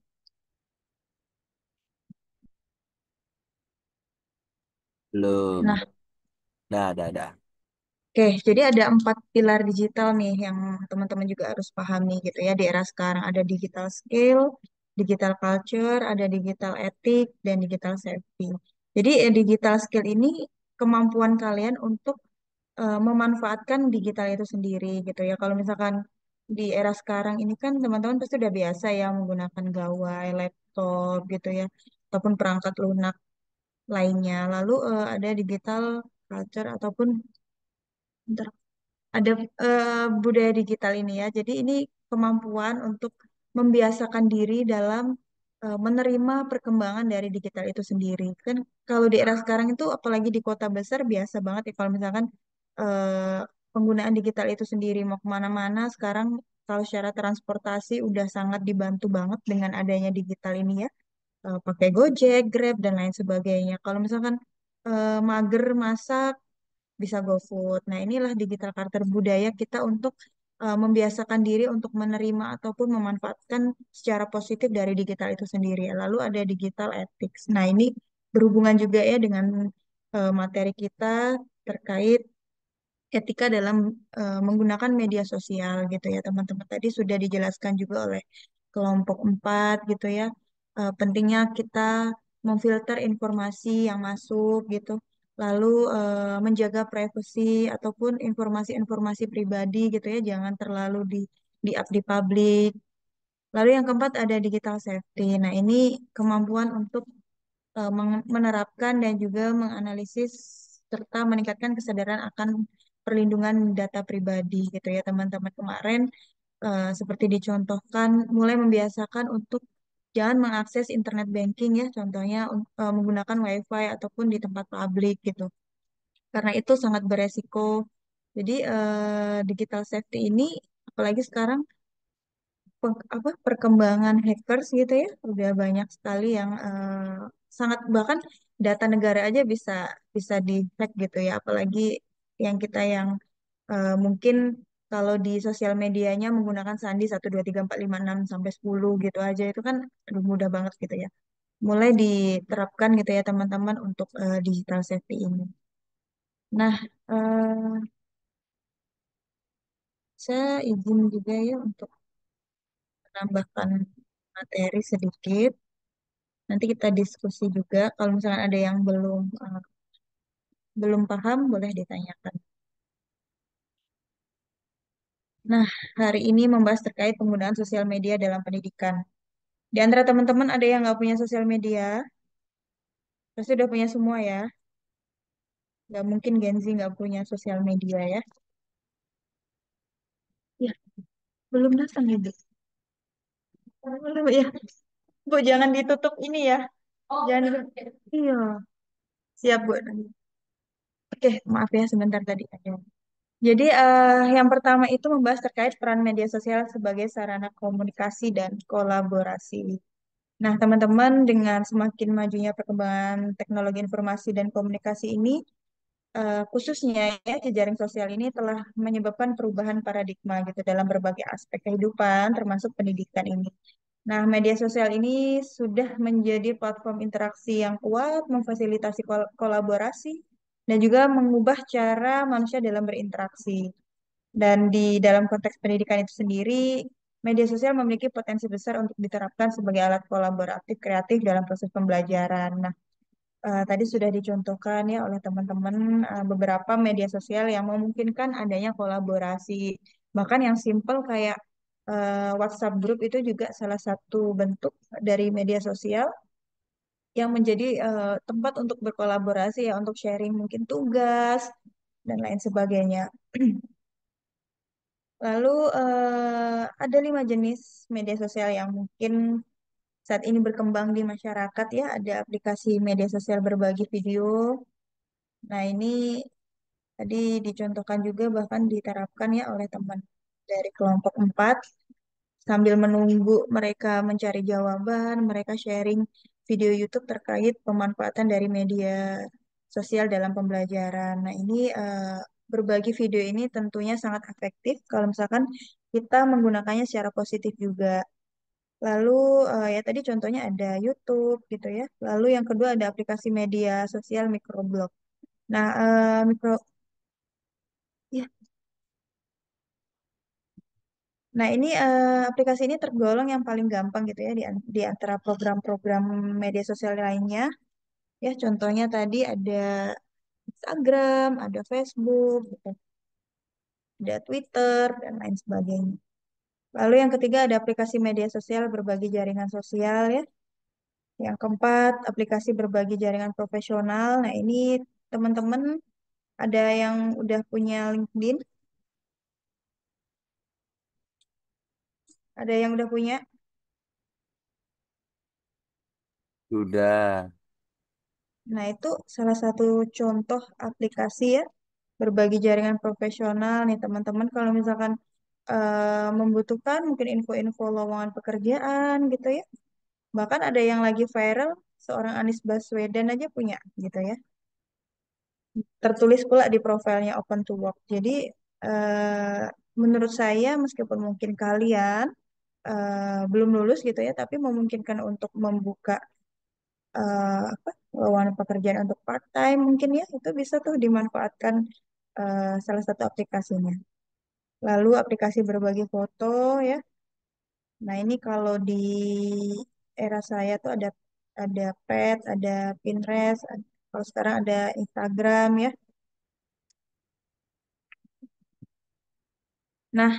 Belum. Nah, Dah. oke, jadi ada 4 pilar digital nih yang teman-teman juga harus pahami gitu ya di era sekarang. Ada digital skill, digital culture, ada digital ethic, dan digital safety. Jadi digital skill ini kemampuan kalian untuk memanfaatkan digital itu sendiri gitu ya. Kalau misalkan di era sekarang ini kan teman-teman pasti udah biasa ya menggunakan gawai, laptop gitu ya, ataupun perangkat lunak lainnya. Lalu ada digital culture ataupun bentar, ada budaya digital ini ya. Jadi ini kemampuan untuk membiasakan diri dalam menerima perkembangan dari digital itu sendiri. Kan kalau di era sekarang itu apalagi di kota besar biasa banget ya kalau misalkan eh, penggunaan digital itu sendiri mau kemana-mana sekarang kalau secara transportasi udah sangat dibantu banget dengan adanya digital ini ya. Pakai Gojek, Grab dan lain sebagainya. Kalau misalkan mager masak bisa GoFood. Nah, inilah digital karakter budaya kita untuk membiasakan diri untuk menerima ataupun memanfaatkan secara positif dari digital itu sendiri. Lalu ada digital ethics. Nah, ini berhubungan juga ya dengan materi kita terkait etika dalam menggunakan media sosial gitu ya teman-teman. Tadi sudah dijelaskan juga oleh kelompok 4 gitu ya. Pentingnya kita memfilter informasi yang masuk gitu. Lalu menjaga privasi ataupun informasi-informasi pribadi gitu ya, jangan terlalu di-up di publik. Lalu yang keempat ada digital safety. Nah, ini kemampuan untuk menerapkan dan juga menganalisis serta meningkatkan kesadaran akan perlindungan data pribadi gitu ya teman-teman. Kemarin seperti dicontohkan mulai membiasakan untuk jangan mengakses internet banking ya contohnya menggunakan wifi ataupun di tempat publik gitu karena itu sangat beresiko. Jadi digital safety ini apalagi sekarang perkembangan hackers gitu ya udah banyak sekali yang sangat bahkan data negara aja bisa bisa dihack gitu ya apalagi yang kita yang mungkin kalau di sosial medianya menggunakan sandi 1 2 3 4 5 6 sampai 10 gitu aja itu kan aduh, mudah banget gitu ya mulai diterapkan gitu ya teman-teman untuk digital safety ini. Nah, saya izin juga ya untuk menambahkan materi sedikit. Nanti kita diskusi juga. Kalau misalnya ada yang belum paham, boleh ditanyakan. Nah, hari ini membahas terkait penggunaan sosial media dalam pendidikan. Di antara teman-teman ada yang nggak punya sosial media? Pasti udah punya semua ya. Nggak mungkin Gen Z nggak punya sosial media ya. Ya, belum datang ya, Bu? Belum ya. Bu, jangan ditutup ini ya. Jangan ditutup. Iya, siap, Bu. Oke, maaf ya sebentar tadi ada. Jadi yang pertama itu membahas terkait peran media sosial sebagai sarana komunikasi dan kolaborasi. Nah, teman-teman, dengan semakin majunya perkembangan teknologi informasi dan komunikasi ini, khususnya ya jejaring sosial ini telah menyebabkan perubahan paradigma gitu dalam berbagai aspek kehidupan, termasuk pendidikan ini. Nah, media sosial ini sudah menjadi platform interaksi yang kuat, memfasilitasi kolaborasi, dan juga mengubah cara manusia dalam berinteraksi. Dan di dalam konteks pendidikan itu sendiri, media sosial memiliki potensi besar untuk diterapkan sebagai alat kolaboratif kreatif dalam proses pembelajaran. Nah, tadi sudah dicontohkan ya oleh teman-teman beberapa media sosial yang memungkinkan adanya kolaborasi. Bahkan yang simple kayak WhatsApp Group itu juga salah satu bentuk dari media sosial yang menjadi tempat untuk berkolaborasi ya untuk sharing mungkin tugas dan lain sebagainya. Lalu ada 5 jenis media sosial yang mungkin saat ini berkembang di masyarakat ya. Ada aplikasi media sosial berbagi video. Nah ini tadi dicontohkan juga bahkan diterapkan ya oleh teman dari kelompok 4. sambil menunggu mereka mencari jawaban, mereka sharing video YouTube terkait pemanfaatan dari media sosial dalam pembelajaran. Nah, ini berbagi video ini tentunya sangat efektif kalau misalkan kita menggunakannya secara positif juga. Lalu ya tadi contohnya ada YouTube gitu ya. Lalu yang kedua ada aplikasi media sosial microblog. Nah, ya. Nah, ini aplikasi ini tergolong yang paling gampang gitu ya di antara program-program media sosial lainnya. Ya, contohnya tadi ada Instagram, ada Facebook, gitu, ada Twitter dan lain sebagainya. Lalu yang ketiga ada aplikasi media sosial berbagi jaringan sosial ya. Yang keempat, aplikasi berbagi jaringan profesional. Nah, ini teman-teman ada yang udah punya LinkedIn, ada yang udah punya. Sudah. Nah, itu salah satu contoh aplikasi ya, berbagi jaringan profesional nih teman-teman. Kalau misalkan membutuhkan mungkin info-info lowongan pekerjaan gitu ya. Bahkan ada yang lagi viral, seorang Anies Baswedan aja punya gitu ya. Tertulis pula di profilnya Open to Work. Jadi menurut saya meskipun mungkin kalian belum lulus gitu ya, tapi memungkinkan untuk membuka apa lowongan pekerjaan untuk part time mungkin ya itu bisa tuh dimanfaatkan salah satu aplikasinya. Lalu aplikasi berbagi foto ya. Nah ini kalau di era saya tuh ada Pet, ada Pinterest, kalau sekarang ada Instagram ya. Nah,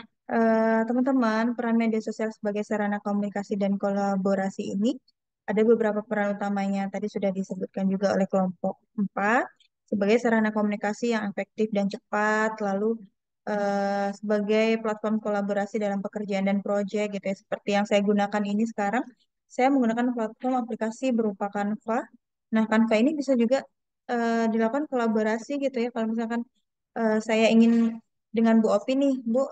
teman-teman, peran media sosial sebagai sarana komunikasi dan kolaborasi ini ada beberapa peran utamanya. Tadi sudah disebutkan juga oleh kelompok 4 sebagai sarana komunikasi yang efektif dan cepat, lalu sebagai platform kolaborasi dalam pekerjaan dan proyek gitu ya. Seperti yang saya gunakan ini sekarang, saya menggunakan platform aplikasi berupa Canva. Nah, Canva ini bisa juga dilakukan kolaborasi gitu ya. Kalau misalkan saya ingin dengan Bu Opi nih, Bu,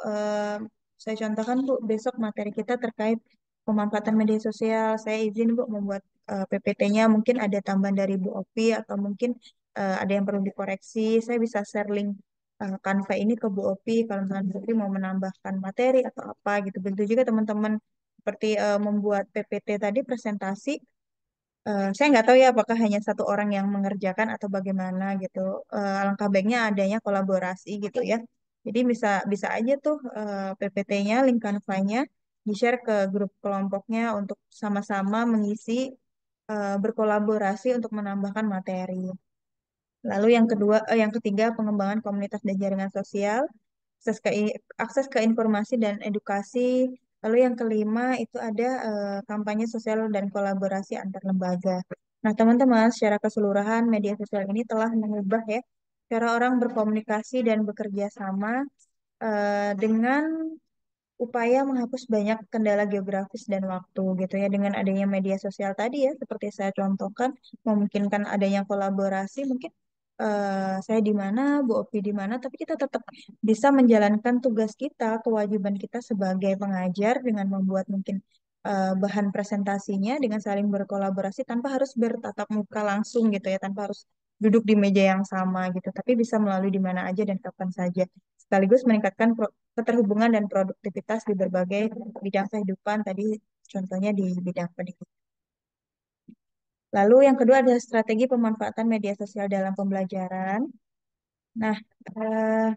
saya contohkan Bu, besok materi kita terkait pemanfaatan media sosial. Saya izin Bu membuat PPT-nya, mungkin ada tambahan dari Bu Opi atau mungkin ada yang perlu dikoreksi. Saya bisa share link Canva ini ke Bu Opi kalau misalnya Bu Opi mau menambahkan materi atau apa gitu. Begitu juga teman-teman seperti membuat PPT tadi presentasi. Saya nggak tahu ya apakah hanya satu orang yang mengerjakan atau bagaimana gitu. Alangkah baiknya adanya kolaborasi gitu ya. Jadi bisa bisa aja tuh PPT-nya, link Canva-nya di-share ke grup kelompoknya untuk sama-sama mengisi berkolaborasi untuk menambahkan materi. Lalu yang ketiga, pengembangan komunitas dan jaringan sosial, akses ke informasi dan edukasi. Lalu yang kelima itu ada kampanye sosial dan kolaborasi antar lembaga. Nah, teman-teman, secara keseluruhan media sosial ini telah mengubah ya cara orang berkomunikasi dan bekerja sama dengan upaya menghapus banyak kendala geografis dan waktu gitu ya dengan adanya media sosial tadi ya seperti saya contohkan memungkinkan adanya kolaborasi mungkin saya di mana Bu Opi di mana tapi kita tetap bisa menjalankan tugas kita kewajiban kita sebagai pengajar dengan membuat mungkin bahan presentasinya dengan saling berkolaborasi tanpa harus bertatap muka langsung gitu ya tanpa harus duduk di meja yang sama gitu tapi bisa melalui di mana aja dan kapan saja sekaligus meningkatkan keterhubungan dan produktivitas di berbagai bidang kehidupan tadi contohnya di bidang pendidikan. Lalu yang kedua adalah strategi pemanfaatan media sosial dalam pembelajaran. Nah, eh,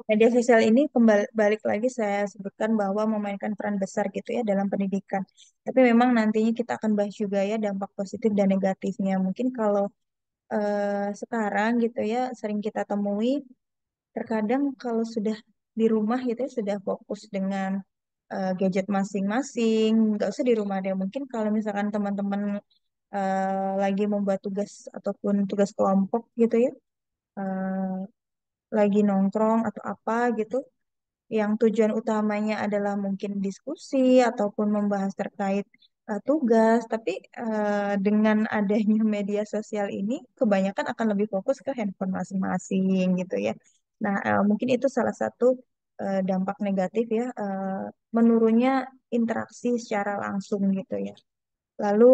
media sosial ini kembali balik lagi saya sebutkan bahwa memainkan peran besar gitu ya dalam pendidikan. Tapi memang nantinya kita akan bahas juga ya dampak positif dan negatifnya. Mungkin kalau sekarang gitu ya sering kita temui terkadang kalau sudah di rumah gitu ya, sudah fokus dengan gadget masing-masing, nggak usah di rumah deh. Mungkin kalau misalkan teman-teman lagi membuat tugas ataupun tugas kelompok gitu ya, lagi nongkrong atau apa gitu, yang tujuan utamanya adalah mungkin diskusi ataupun membahas terkait tugas, tapi dengan adanya media sosial ini, kebanyakan akan lebih fokus ke handphone masing-masing gitu ya. Nah, mungkin itu salah satu dampak negatif ya, menurunnya interaksi secara langsung gitu ya. Lalu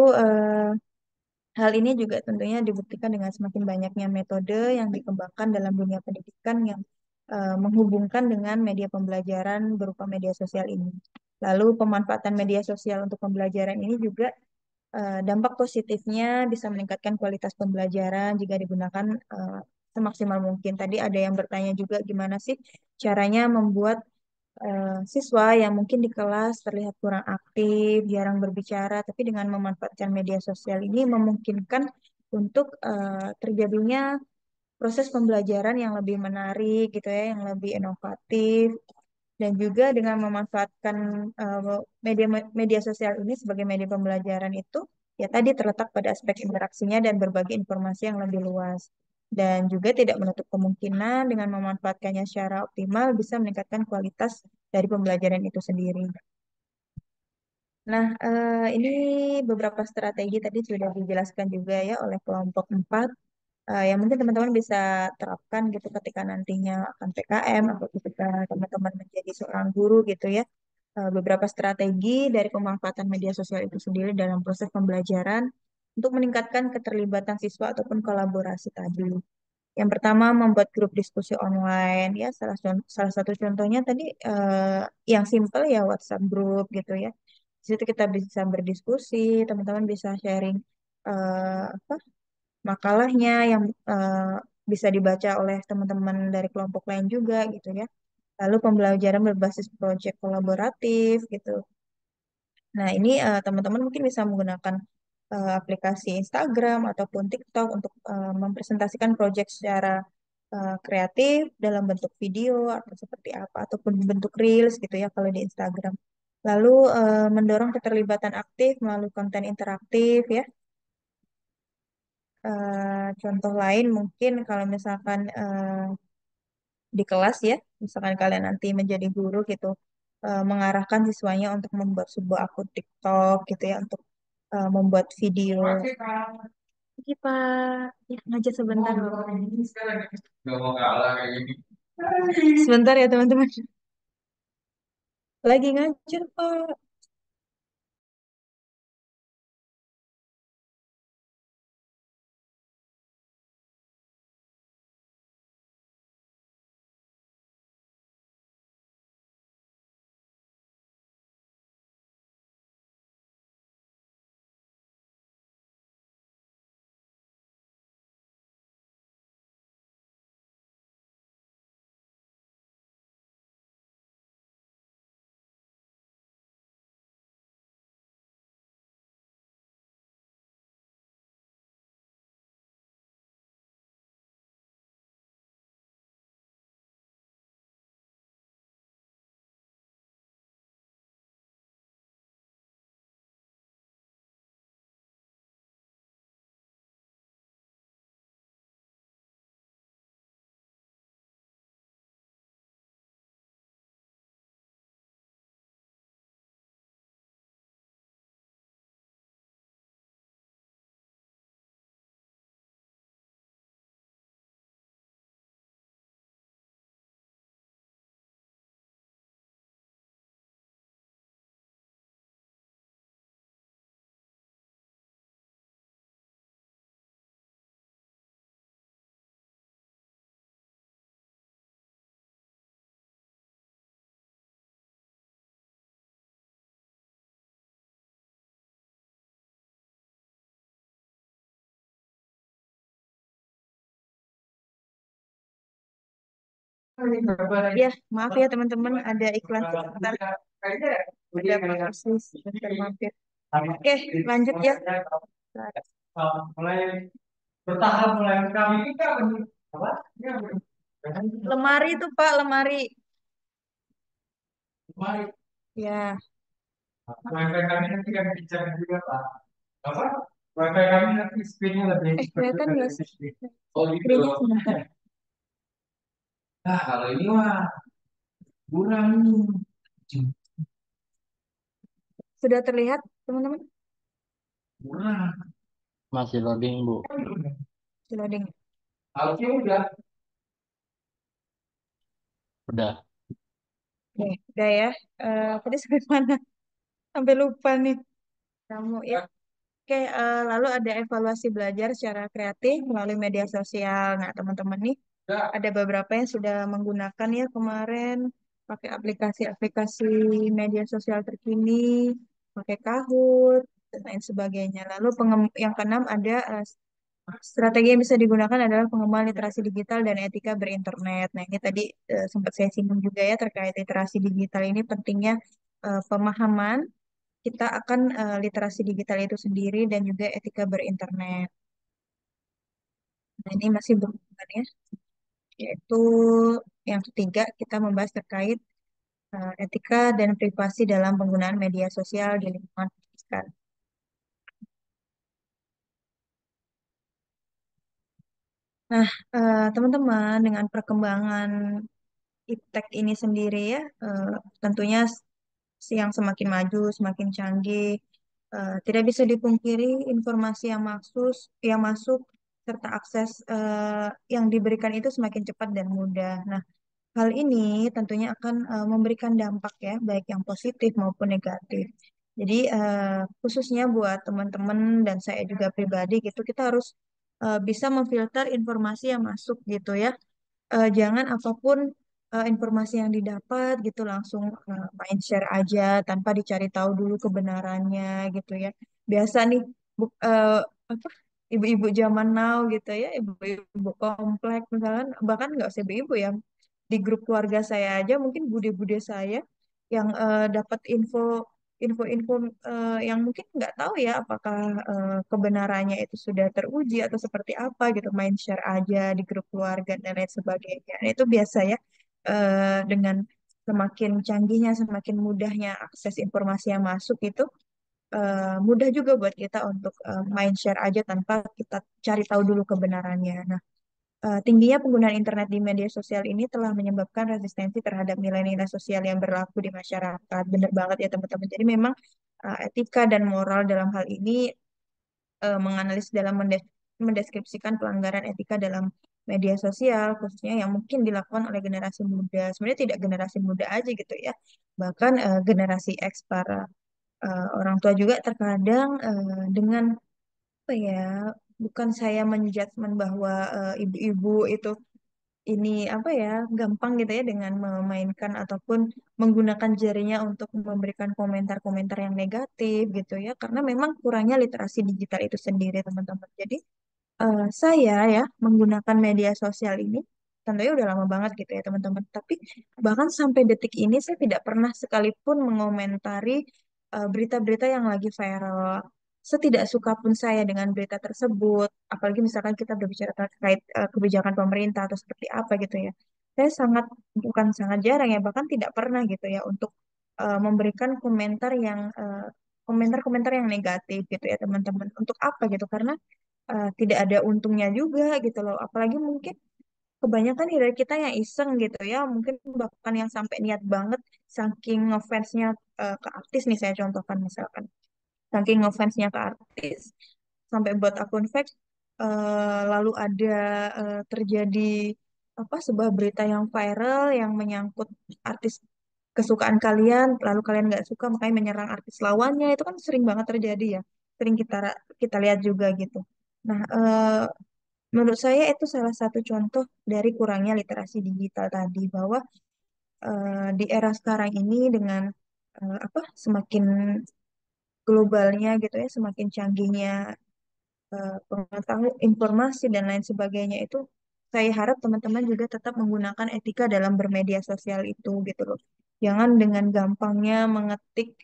hal ini juga tentunya dibuktikan dengan semakin banyaknya metode yang dikembangkan dalam dunia pendidikan yang menghubungkan dengan media pembelajaran berupa media sosial ini. Lalu pemanfaatan media sosial untuk pembelajaran ini juga dampak positifnya bisa meningkatkan kualitas pembelajaran jika digunakan semaksimal mungkin. Tadi ada yang bertanya juga gimana sih caranya membuat siswa yang mungkin di kelas terlihat kurang aktif, jarang berbicara, tapi dengan memanfaatkan media sosial ini memungkinkan untuk terjadinya proses pembelajaran yang lebih menarik gitu ya, yang lebih inovatif, dan juga dengan memanfaatkan media media sosial ini sebagai media pembelajaran itu ya tadi terletak pada aspek interaksinya dan berbagi informasi yang lebih luas. Dan juga tidak menutup kemungkinan dengan memanfaatkannya secara optimal bisa meningkatkan kualitas dari pembelajaran itu sendiri. Nah, ini beberapa strategi tadi sudah dijelaskan juga ya oleh kelompok 4 yang mungkin teman-teman bisa terapkan gitu ketika nantinya akan PKM atau ketika teman-teman menjadi seorang guru gitu ya. Beberapa strategi dari pemanfaatan media sosial itu sendiri dalam proses pembelajaran untuk meningkatkan keterlibatan siswa ataupun kolaborasi tadi. Yang pertama membuat grup diskusi online ya salah satu contohnya tadi yang simple ya WhatsApp group gitu ya. Di situ kita bisa berdiskusi, teman-teman bisa sharing apa makalahnya yang bisa dibaca oleh teman-teman dari kelompok lain juga gitu ya. Lalu pembelajaran berbasis proyek kolaboratif gitu. Nah, ini teman-teman mungkin bisa menggunakan aplikasi Instagram ataupun TikTok untuk mempresentasikan proyek secara kreatif dalam bentuk video atau seperti apa ataupun bentuk reels gitu ya kalau di Instagram. Lalu mendorong keterlibatan aktif melalui konten interaktif ya. Contoh lain mungkin kalau misalkan di kelas ya, misalkan kalian nanti menjadi guru gitu, mengarahkan siswanya untuk membuat sebuah akun TikTok gitu ya, untuk membuat video. Oke Pak, ya, ngajar sebentar. Sebentar ya teman-teman. Lagi ngajar Pak. Ya, maaf ya teman-teman, ada iklan sebentar. Ada proses sebentar mampir. Oke, lanjut ya. Lemari itu Pak, lemari. Ya. Kelihatan nggak sih? Screen-nya sebentar. Sudah terlihat, teman-teman? Masih loading, Bu. Sudah loading. Udah. Udah ya. Tadi sampai mana? Sampai lupa nih. Kamu ya. Oke, lalu ada evaluasi belajar secara kreatif melalui media sosial. Nah, teman-teman nih ada beberapa yang sudah menggunakan ya kemarin pakai aplikasi-aplikasi media sosial terkini, pakai Kahoot dan lain sebagainya. Lalu yang keenam ada strategi yang bisa digunakan adalah pengembangan literasi digital dan etika berinternet. Nah, ini tadi sempat saya singgung juga ya terkait literasi digital ini pentingnya pemahaman kita akan literasi digital itu sendiri dan juga etika berinternet. Nah, ini masih berhubungan ya, yaitu yang ketiga kita membahas terkait etika dan privasi dalam penggunaan media sosial di lingkungan pendidikan. Nah, teman-teman, dengan perkembangan iptek ini sendiri ya, tentunya yang semakin maju, semakin canggih, tidak bisa dipungkiri informasi yang masuk serta akses yang diberikan itu semakin cepat dan mudah. Nah, hal ini tentunya akan memberikan dampak ya, baik yang positif maupun negatif. Jadi khususnya buat teman-teman dan saya juga pribadi gitu, kita harus bisa memfilter informasi yang masuk gitu ya. Jangan apapun informasi yang didapat gitu langsung main share aja tanpa dicari tahu dulu kebenarannya gitu ya. Biasa nih apa ibu-ibu zaman now gitu ya, ibu-ibu komplek misalkan bahkan nggak usah ibu-ibu ya, di grup keluarga saya aja mungkin bude-bude saya yang dapat info-info yang mungkin nggak tahu ya apakah kebenarannya itu sudah teruji atau seperti apa gitu, main share aja di grup keluarga dan lain sebagainya. Nah, itu biasa ya, dengan semakin canggihnya semakin mudahnya akses informasi yang masuk itu mudah juga buat kita untuk main share aja tanpa kita cari tahu dulu kebenarannya. Nah, tingginya penggunaan internet di media sosial ini telah menyebabkan resistensi terhadap nilai-nilai sosial yang berlaku di masyarakat. Benar banget ya teman-teman. Jadi memang etika dan moral dalam hal ini menganalisis dalam mendeskripsikan pelanggaran etika dalam media sosial, khususnya yang mungkin dilakukan oleh generasi muda. Sebenarnya tidak generasi muda aja gitu ya, bahkan generasi X para orang tua juga terkadang dengan apa ya, bukan saya menjudgment bahwa ibu-ibu itu ini apa ya gampang gitu ya dengan memainkan ataupun menggunakan jarinya untuk memberikan komentar-komentar yang negatif gitu ya, karena memang kurangnya literasi digital itu sendiri teman-teman. Jadi saya ya menggunakan media sosial ini tentunya udah lama banget gitu ya teman-teman. Tapi bahkan sampai detik ini saya tidak pernah sekalipun mengomentari berita-berita yang lagi viral. Setidak suka pun saya dengan berita tersebut, apalagi misalkan kita berbicara terkait kebijakan pemerintah atau seperti apa gitu ya. Saya sangat bukan sangat jarang ya, bahkan tidak pernah gitu ya untuk memberikan komentar-komentar yang negatif gitu ya teman-teman. Untuk apa gitu? Karena tidak ada untungnya juga gitu loh. Apalagi mungkin kebanyakan nih dari kita yang iseng gitu ya, mungkin bahkan yang sampai niat banget saking ngefansnya ke artis nih saya contohkan misalkan. Saking ngefansnya ke artis sampai buat akun fake lalu ada terjadi apa sebuah berita yang viral yang menyangkut artis kesukaan kalian, lalu kalian nggak suka makanya menyerang artis lawannya, itu kan sering banget terjadi ya, sering kita lihat juga gitu. Nah, menurut saya itu salah satu contoh dari kurangnya literasi digital tadi, bahwa di era sekarang ini dengan apa semakin globalnya gitu ya, semakin canggihnya pengetahuan informasi dan lain sebagainya itu, saya harap teman-teman juga tetap menggunakan etika dalam bermedia sosial itu gitu loh. Jangan dengan gampangnya mengetik,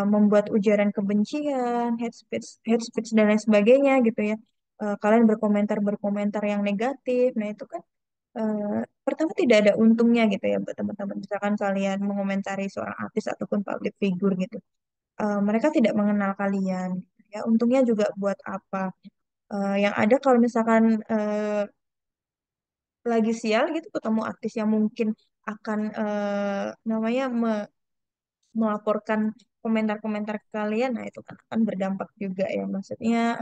membuat ujaran kebencian, hate speech dan lain sebagainya gitu ya. Kalian berkomentar yang negatif, nah itu kan pertama tidak ada untungnya gitu ya buat teman-teman. Misalkan kalian mengomentari seorang artis ataupun public figure gitu, mereka tidak mengenal kalian, gitu ya. Untungnya juga buat apa? Yang ada kalau misalkan lagi sial gitu ketemu artis yang mungkin akan namanya melaporkan komentar-komentar ke kalian, nah itu kan akan berdampak juga ya, maksudnya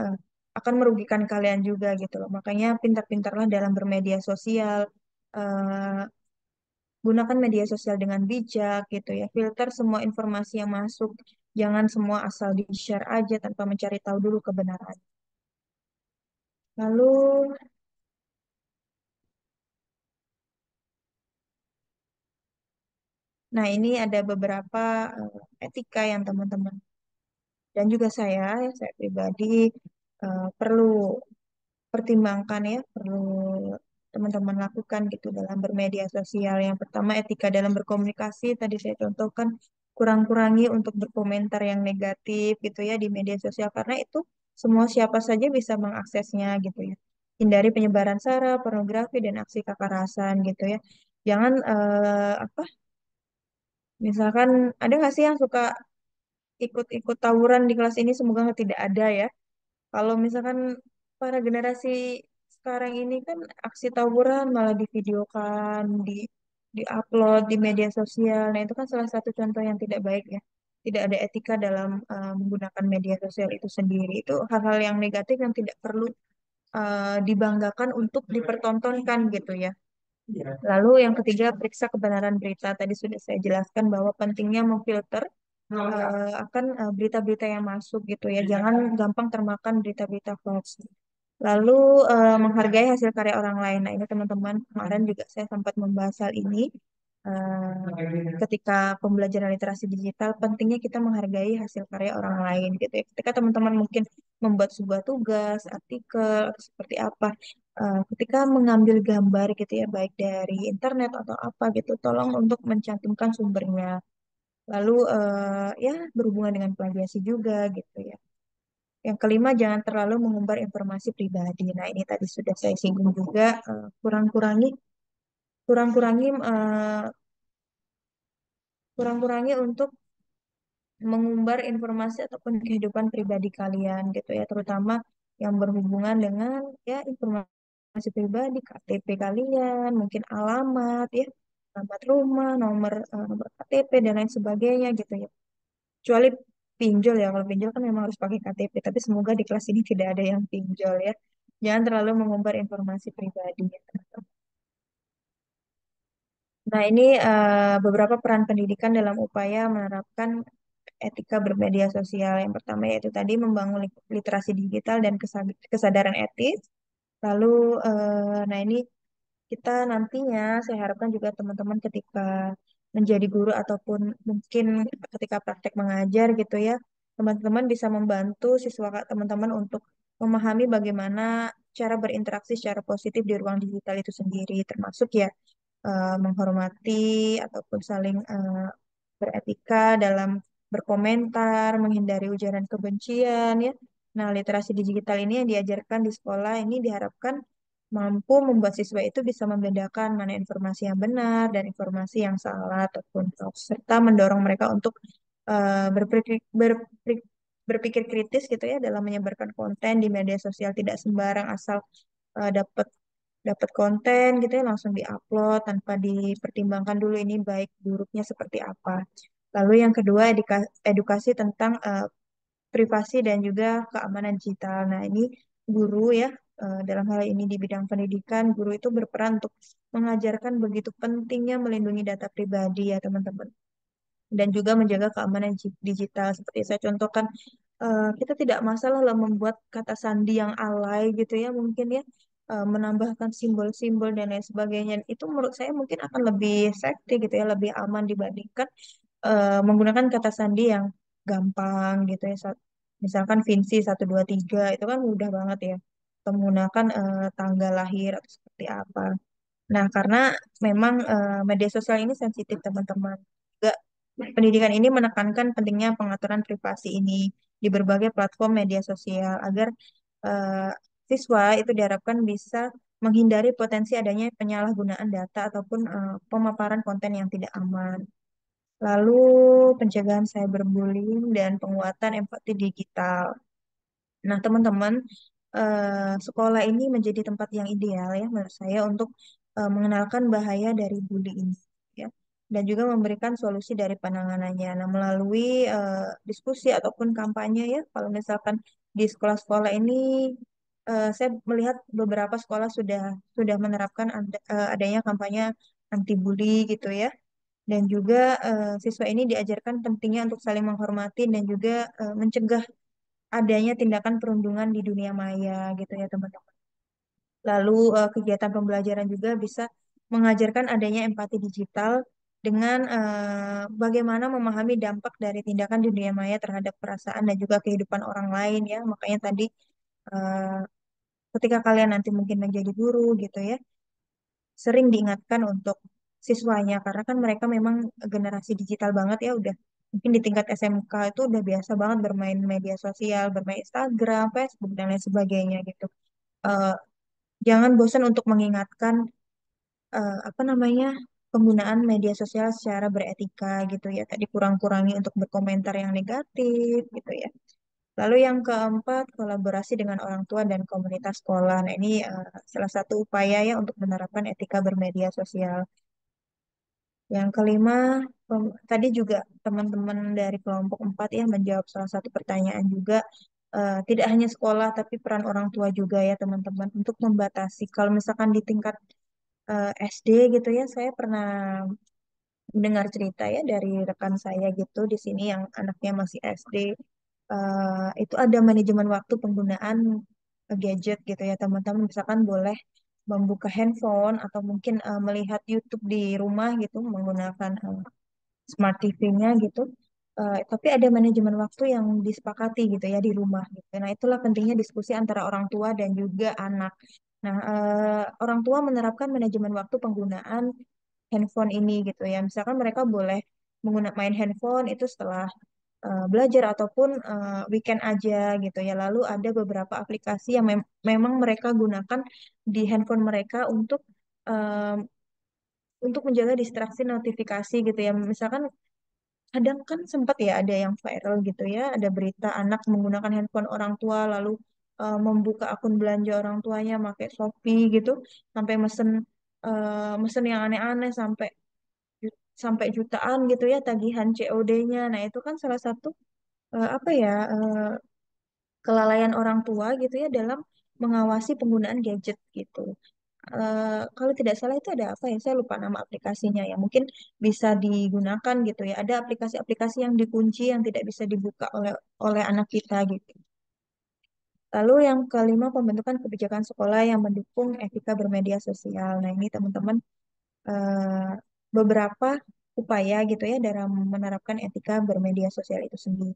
akan merugikan kalian juga gitu loh. Makanya pintar-pintarlah dalam bermedia sosial, eh, gunakan media sosial dengan bijak gitu ya. Filter semua informasi yang masuk. Jangan semua asal di-share aja tanpa mencari tahu dulu kebenaran. Lalu, nah ini ada beberapa etika yang teman-teman dan juga saya pribadi perlu pertimbangkan ya, perlu teman-teman lakukan gitu dalam bermedia sosial. Yang pertama, etika dalam berkomunikasi. Tadi saya contohkan, kurang-kurangi untuk berkomentar yang negatif gitu ya di media sosial, karena itu semua siapa saja bisa mengaksesnya gitu ya. Hindari penyebaran sara, pornografi, dan aksi kekerasan gitu ya. Jangan apa, misalkan ada nggak sih yang suka ikut-ikut tawuran di kelas ini? Semoga tidak ada ya. Kalau misalkan para generasi sekarang ini kan aksi tawuran malah divideokan, diupload di media sosial. Nah, itu kan salah satu contoh yang tidak baik ya. Tidak ada etika dalam menggunakan media sosial itu sendiri. Itu hal-hal yang negatif yang tidak perlu dibanggakan untuk dipertontonkan gitu ya. Lalu yang ketiga, periksa kebenaran berita. Tadi sudah saya jelaskan bahwa pentingnya memfilter akan berita-berita yang masuk gitu ya. Jangan gampang termakan berita-berita hoax. Lalu menghargai hasil karya orang lain. Nah, ini teman-teman kemarin juga saya sempat membahas hal ini. Ketika pembelajaran literasi digital, pentingnya kita menghargai hasil karya orang lain gitu ya. Ketika teman-teman mungkin membuat sebuah tugas, artikel, atau seperti apa, ketika mengambil gambar gitu ya, baik dari internet atau apa gitu, tolong untuk mencantumkan sumbernya. Lalu ya berhubungan dengan plagiasi juga gitu ya. Yang kelima, jangan terlalu mengumbar informasi pribadi. Nah, ini tadi sudah saya singgung juga, kurang-kurangi kurang-kurangi kurang-kurangi untuk mengumbar informasi ataupun kehidupan pribadi kalian gitu ya, terutama yang berhubungan dengan ya informasi pribadi, KTP kalian, mungkin alamat ya, alamat rumah, nomor KTP dan lain sebagainya gitu ya. Kecuali pinjol ya, kalau pinjol kan memang harus pakai KTP, tapi semoga di kelas ini tidak ada yang pinjol ya. Jangan terlalu mengumbar informasi pribadi ya. Nah, ini beberapa peran pendidikan dalam upaya menerapkan etika bermedia sosial. Yang pertama yaitu tadi membangun literasi digital dan kesadaran etis. Lalu, nah ini kita nantinya saya harapkan juga teman-teman ketika menjadi guru ataupun mungkin ketika praktek mengajar gitu ya, teman-teman bisa membantu siswa teman-teman untuk memahami bagaimana cara berinteraksi secara positif di ruang digital itu sendiri, termasuk ya menghormati ataupun saling beretika dalam berkomentar, menghindari ujaran kebencian ya. Nah, literasi digital ini yang diajarkan di sekolah ini diharapkan mampu membuat siswa itu bisa membedakan mana informasi yang benar dan informasi yang salah ataupun hoax, serta mendorong mereka untuk berpikir kritis gitu ya dalam menyebarkan konten di media sosial, tidak sembarang asal dapat dapat konten gitu ya langsung diupload tanpa dipertimbangkan dulu ini baik buruknya seperti apa. Lalu yang kedua, edukasi tentang privasi dan juga keamanan digital. Nah, ini guru ya, dalam hal ini di bidang pendidikan, guru itu berperan untuk mengajarkan begitu pentingnya melindungi data pribadi ya teman-teman. Dan juga menjaga keamanan digital. Seperti saya contohkan, kita tidak masalah lah membuat kata sandi yang alay gitu ya, mungkin ya, menambahkan simbol-simbol dan lain sebagainya. Itu menurut saya mungkin akan lebih safety gitu ya, lebih aman dibandingkan menggunakan kata sandi yang gampang gitu ya. Misalkan Vinci 123 itu kan mudah banget ya. Atau menggunakan tanggal lahir atau seperti apa. Nah, karena memang media sosial ini sensitif teman-teman. Juga pendidikan ini menekankan pentingnya pengaturan privasi ini di berbagai platform media sosial agar eh, siswa itu diharapkan bisa menghindari potensi adanya penyalahgunaan data ataupun pemaparan konten yang tidak aman. Lalu pencegahan cyberbullying dan penguatan empati digital. Nah, teman-teman, sekolah ini menjadi tempat yang ideal ya menurut saya untuk mengenalkan bahaya dari bully ini ya, dan juga memberikan solusi dari penanganannya. Nah, melalui diskusi ataupun kampanye ya, kalau misalkan di sekolah-sekolah ini saya melihat beberapa sekolah sudah menerapkan adanya kampanye anti bully gitu ya. Dan juga siswa ini diajarkan pentingnya untuk saling menghormati dan juga mencegah adanya tindakan perundungan di dunia maya gitu ya teman-teman. Lalu kegiatan pembelajaran juga bisa mengajarkan adanya empati digital dengan bagaimana memahami dampak dari tindakan di dunia maya terhadap perasaan dan juga kehidupan orang lain ya. Makanya tadi eh, ketika kalian nanti mungkin menjadi guru gitu ya, sering diingatkan untuk siswanya karena kan mereka memang generasi digital banget ya, udah mungkin di tingkat SMK itu udah biasa banget bermain media sosial, bermain Instagram, Facebook dan lain sebagainya gitu. Eh, Jangan bosan untuk mengingatkan apa namanya, penggunaan media sosial secara beretika gitu ya. Tadi kurang-kurangi untuk berkomentar yang negatif gitu ya. Lalu yang keempat, kolaborasi dengan orang tua dan komunitas sekolah. Nah, ini salah satu upaya ya untuk menerapkan etika bermedia sosial. Yang kelima, tadi juga teman-teman dari kelompok 4 ya menjawab salah satu pertanyaan juga. Tidak hanya sekolah, tapi peran orang tua juga ya teman-teman untuk membatasi. Kalau misalkan di tingkat SD gitu ya, saya pernah mendengar cerita ya dari rekan saya gitu di sini yang anaknya masih SD. Itu ada manajemen waktu penggunaan gadget gitu ya teman-teman. Misalkan boleh membuka handphone atau mungkin melihat YouTube di rumah gitu menggunakan smart TV-nya gitu. Tapi ada manajemen waktu yang disepakati gitu ya di rumah gitu. Nah, itulah pentingnya diskusi antara orang tua dan juga anak. Nah, orang tua menerapkan manajemen waktu penggunaan handphone ini gitu ya. Misalkan mereka boleh menggunakan main handphone itu setelah belajar ataupun weekend aja gitu ya. Lalu ada beberapa aplikasi yang memang mereka gunakan di handphone mereka untuk menjaga distraksi notifikasi gitu ya. Misalkan kadang kan sempat ya ada yang viral gitu ya, ada berita anak menggunakan handphone orang tua lalu membuka akun belanja orang tuanya pakai Shopee gitu, sampai mesen yang aneh-aneh sampai jutaan gitu ya tagihan COD-nya. Nah, itu kan salah satu apa ya kelalaian orang tua gitu ya dalam mengawasi penggunaan gadget gitu. Kalau tidak salah itu ada apa ya? Saya lupa nama aplikasinya ya. Mungkin bisa digunakan gitu ya. Ada aplikasi-aplikasi yang dikunci yang tidak bisa dibuka oleh oleh anak kita gitu. Lalu yang kelima, pembentukan kebijakan sekolah yang mendukung etika bermedia sosial. Nah, ini teman-teman eh, beberapa upaya gitu ya dalam menerapkan etika bermedia sosial itu sendiri.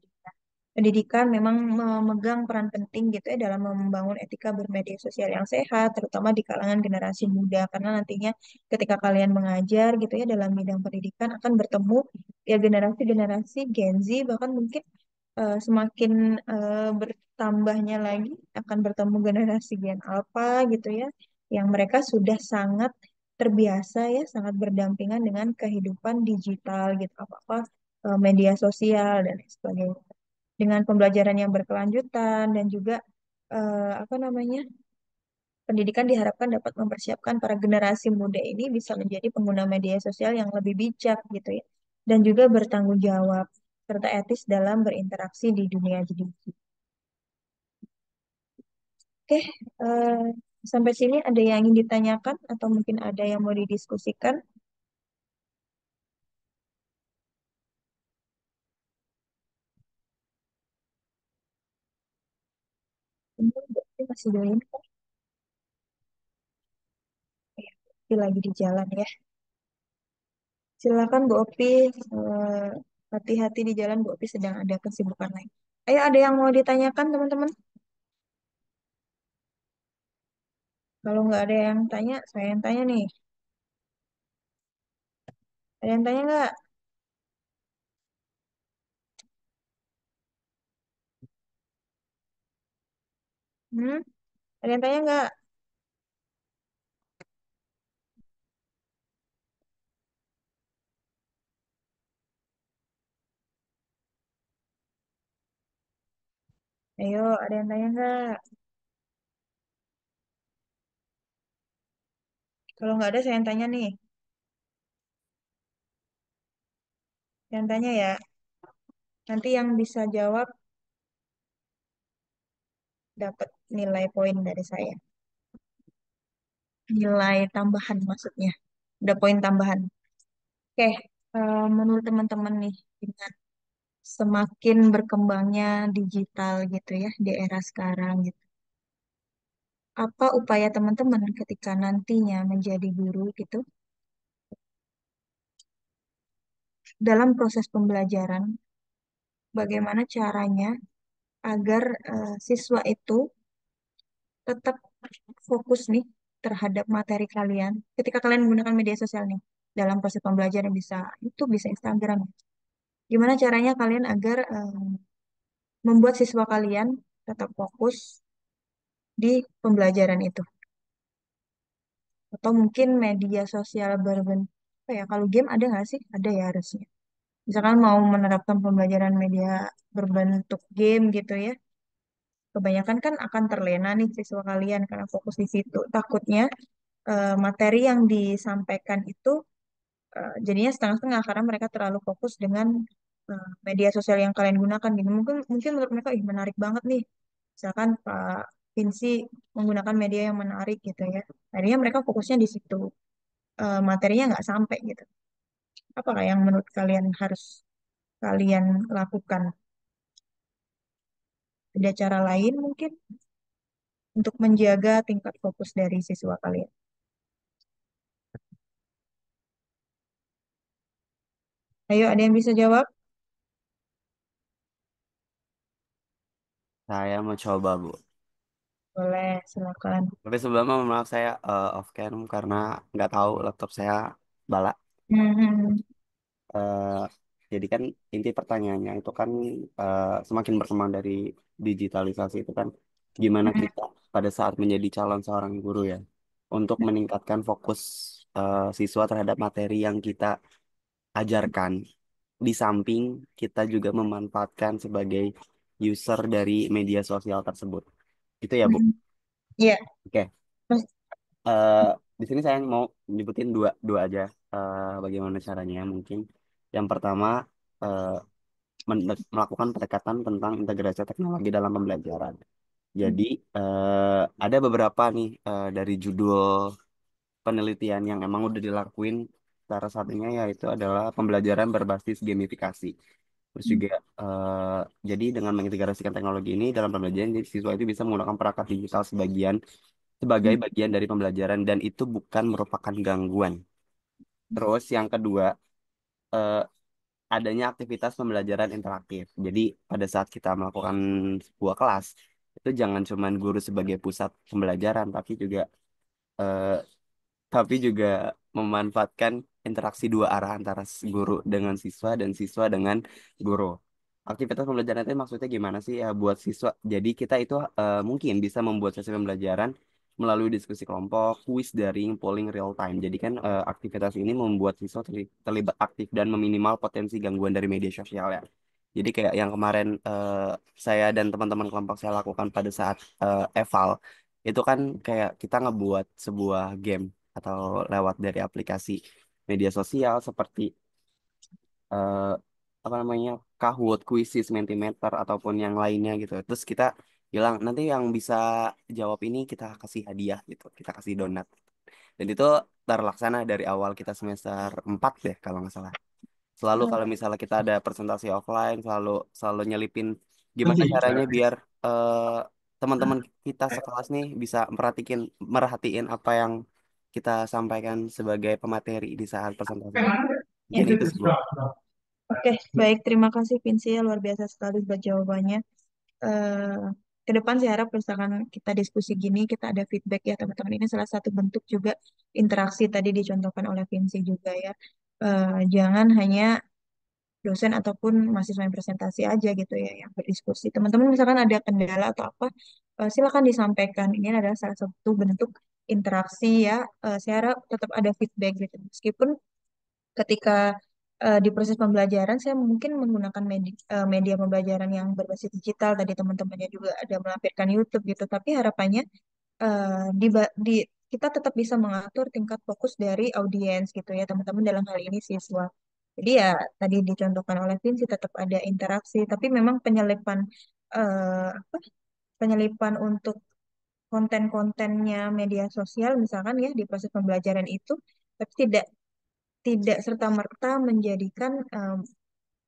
Pendidikan memang memegang peran penting gitu ya dalam membangun etika bermedia sosial yang sehat, terutama di kalangan generasi muda, karena nantinya ketika kalian mengajar gitu ya dalam bidang pendidikan akan bertemu ya generasi-generasi Gen Z, bahkan mungkin semakin bertambahnya lagi akan bertemu generasi Gen Alpha gitu ya, yang mereka sudah sangat terbiasa ya, sangat berdampingan dengan kehidupan digital gitu, apa-apa media sosial dan lain sebagainya dengan pembelajaran yang berkelanjutan dan juga apa namanya, pendidikan diharapkan dapat mempersiapkan para generasi muda ini bisa menjadi pengguna media sosial yang lebih bijak gitu ya dan juga bertanggung jawab serta etis dalam berinteraksi di dunia digital. Oke, eh, sampai sini ada yang ingin ditanyakan atau mungkin ada yang mau didiskusikan? Ini berarti masih join kan? Ya, berarti lagi di jalan ya. Silakan Bu Opi, hati-hati di jalan, Bu Opi sedang ada kesibukan lain. Ayo, ada yang mau ditanyakan teman-teman? Kalau nggak ada yang tanya, saya yang tanya nih. Ada yang tanya nggak? Hmm? Ada yang tanya nggak? Ayo, ada yang tanya nggak? Kalau nggak ada, saya yang tanya nih. Yang tanya ya. Nanti yang bisa jawab dapat nilai poin dari saya. Nilai tambahan maksudnya. Ada poin tambahan. Oke, menurut teman-teman nih, dengan semakin berkembangnya digital gitu ya di era sekarang gitu. Apa upaya teman-teman ketika nantinya menjadi guru gitu dalam proses pembelajaran, bagaimana caranya agar siswa itu tetap fokus nih terhadap materi kalian ketika kalian menggunakan media sosial nih dalam proses pembelajaran bisa YouTube, bisa Instagram. Gimana caranya kalian agar membuat siswa kalian tetap fokus di pembelajaran itu? Atau mungkin media sosial berbentuk apa ya? Kalau game ada nggak sih? Ada ya harusnya. Misalkan mau menerapkan pembelajaran media berbentuk game gitu ya. Kebanyakan kan akan terlena nih siswa kalian karena fokus di situ. Takutnya materi yang disampaikan itu jadinya setengah-setengah karena mereka terlalu fokus dengan media sosial yang kalian gunakan gitu. Mungkin mungkin menurut mereka ih menarik banget nih. Misalkan Pak Vinci menggunakan media yang menarik gitu ya. Akhirnya mereka fokusnya di situ. Materinya nggak sampai gitu. Apakah yang menurut kalian harus kalian lakukan? Ada cara lain mungkin untuk menjaga tingkat fokus dari siswa kalian? Ayo, ada yang bisa jawab? Saya mau coba, Bu. Boleh, silakan. Tapi sebelumnya mohon maaf saya off cam karena nggak tahu laptop saya bala. Hmm, Eh, jadi kan inti pertanyaannya itu kan semakin berkembang dari digitalisasi itu kan gimana kita pada saat menjadi calon seorang guru ya untuk meningkatkan fokus siswa terhadap materi yang kita ajarkan di samping kita juga memanfaatkan sebagai user dari media sosial tersebut. Itu ya, Bu. hmm. Iya, Oke. Mas. Eh, di sini saya mau nyebutin dua dua aja bagaimana caranya mungkin. Yang pertama eh, melakukan pendekatan tentang integrasi teknologi dalam pembelajaran. Jadi ada beberapa nih dari judul penelitian yang emang udah dilakuin. Salah satunya yaitu adalah pembelajaran berbasis gamifikasi. Terus juga jadi dengan mengintegrasikan teknologi ini dalam pembelajaran, jadi siswa itu bisa menggunakan perangkat digital sebagai bagian dari pembelajaran dan itu bukan merupakan gangguan. Terus yang kedua, eh, adanya aktivitas pembelajaran interaktif. Jadi pada saat kita melakukan sebuah kelas, itu jangan cuman guru sebagai pusat pembelajaran, eh, tapi juga memanfaatkan interaksi dua arah antara guru dengan siswa dan siswa dengan guru. Aktivitas pembelajaran itu maksudnya gimana sih ya buat siswa? Jadi kita itu mungkin bisa membuat sesi pembelajaran melalui diskusi kelompok, quiz daring, polling real time. Jadi kan aktivitas ini membuat siswa terlibat aktif dan meminimal potensi gangguan dari media sosial ya. Jadi kayak yang kemarin saya dan teman-teman kelompok saya lakukan pada saat eval, itu kan kayak kita ngebuat sebuah game atau lewat dari aplikasi media sosial seperti eh, apa namanya Kahoot, Quizizz, Mentimeter ataupun yang lainnya gitu. Terus kita bilang nanti yang bisa jawab ini kita kasih hadiah gitu, kita kasih donat. Dan itu terlaksana dari awal kita semester 4 deh kalau nggak salah. Selalu kalau misalnya kita ada presentasi offline, selalu selalu nyelipin gimana caranya biar eh, teman-teman kita sekelas nih bisa merhatiin apa yang kita sampaikan sebagai pemateri di saat presentasi. Mungkin itu sih, Bu. Oke, baik. Terima kasih Vinci. Luar biasa sekali buat jawabannya. eh ke depan saya harap misalkan kita diskusi gini, kita ada feedback ya teman-teman. Ini salah satu bentuk juga interaksi tadi dicontohkan oleh Vinci juga ya. Jangan hanya dosen ataupun mahasiswa yang presentasi aja gitu ya yang berdiskusi. Teman-teman misalkan ada kendala atau apa, silakan disampaikan. Ini adalah salah satu bentuk interaksi ya. Saya harap tetap ada feedback gitu. Meskipun ketika di proses pembelajaran saya mungkin menggunakan media pembelajaran yang berbasis digital tadi teman-temannya juga ada melampirkan YouTube gitu tapi harapannya di kita tetap bisa mengatur tingkat fokus dari audiens gitu ya teman-teman dalam hal ini siswa jadi ya tadi dicontohkan oleh Vinci tetap ada interaksi tapi memang apa penyelipan untuk konten-kontennya media sosial misalkan ya di proses pembelajaran itu tapi tidak serta-merta menjadikan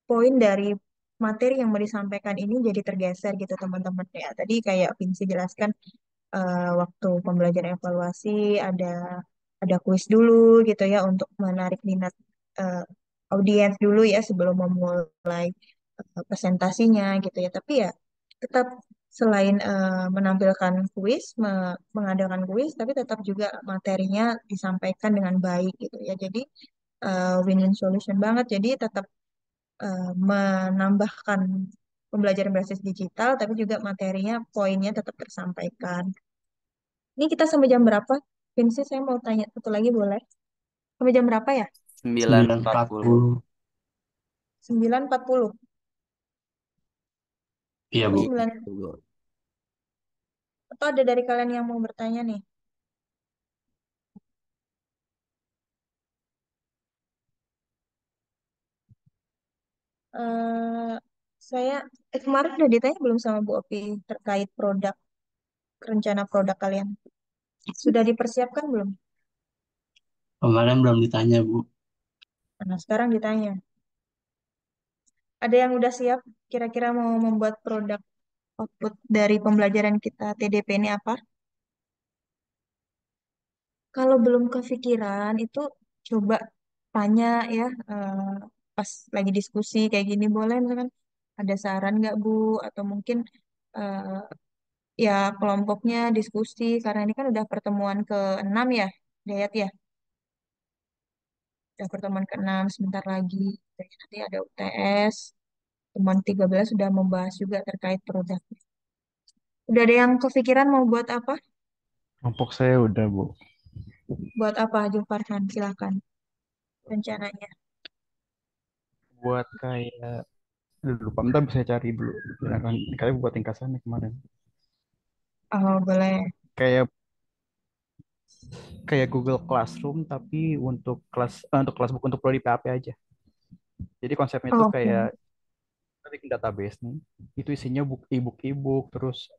poin dari materi yang mau disampaikan ini jadi tergeser gitu teman-teman ya. Tadi kayak Vinci jelaskan waktu pembelajaran evaluasi ada kuis dulu gitu ya untuk menarik minat eh, audiens dulu ya sebelum memulai presentasinya gitu ya. Tapi ya tetap selain menampilkan kuis, mengadakan kuis, tapi tetap juga materinya disampaikan dengan baik gitu ya. Jadi win-win solution banget. Jadi tetap menambahkan pembelajaran berbasis digital, tapi juga materinya, poinnya tetap tersampaikan. Ini kita sampai jam berapa? Vinci, saya mau tanya satu lagi boleh? Sampai jam berapa ya? 9.40. 9.40. Iya, Atau Bu. 9, atau ada dari kalian yang mau bertanya nih? Eh saya kemarin udah ditanya belum sama Bu Opi terkait produk, rencana produk kalian? Sudah dipersiapkan belum? Kemarin belum ditanya, Bu. Nah, sekarang ditanya. Ada yang udah siap kira-kira mau membuat produk output dari pembelajaran kita TDP ini apa? Kalau belum kepikiran itu coba tanya ya pas lagi diskusi kayak gini boleh misalkan ada saran nggak Bu? Atau mungkin eh, ya kelompoknya diskusi karena ini kan udah pertemuan ke-6 ya, Dayat ya. Udah pertemuan ke-6 sebentar lagi. Jadi nanti ada UTS. Teman 13 sudah membahas juga terkait produk. Udah ada yang kepikiran mau buat apa? Kelompok saya udah, Bu. Buat apa, Jovarhan? Silakan rencananya. Buat kayak, aduh, lupa, bentar bisa cari dulu. Ya kan, kayak buat ringkasannya kemarin. Oh, boleh. Kayak kayak Google Classroom tapi untuk kelas buku untuk prodi PAP aja. Jadi konsepnya itu Oh, kayak oke. kita bikin database nih. Itu isinya e-book, terus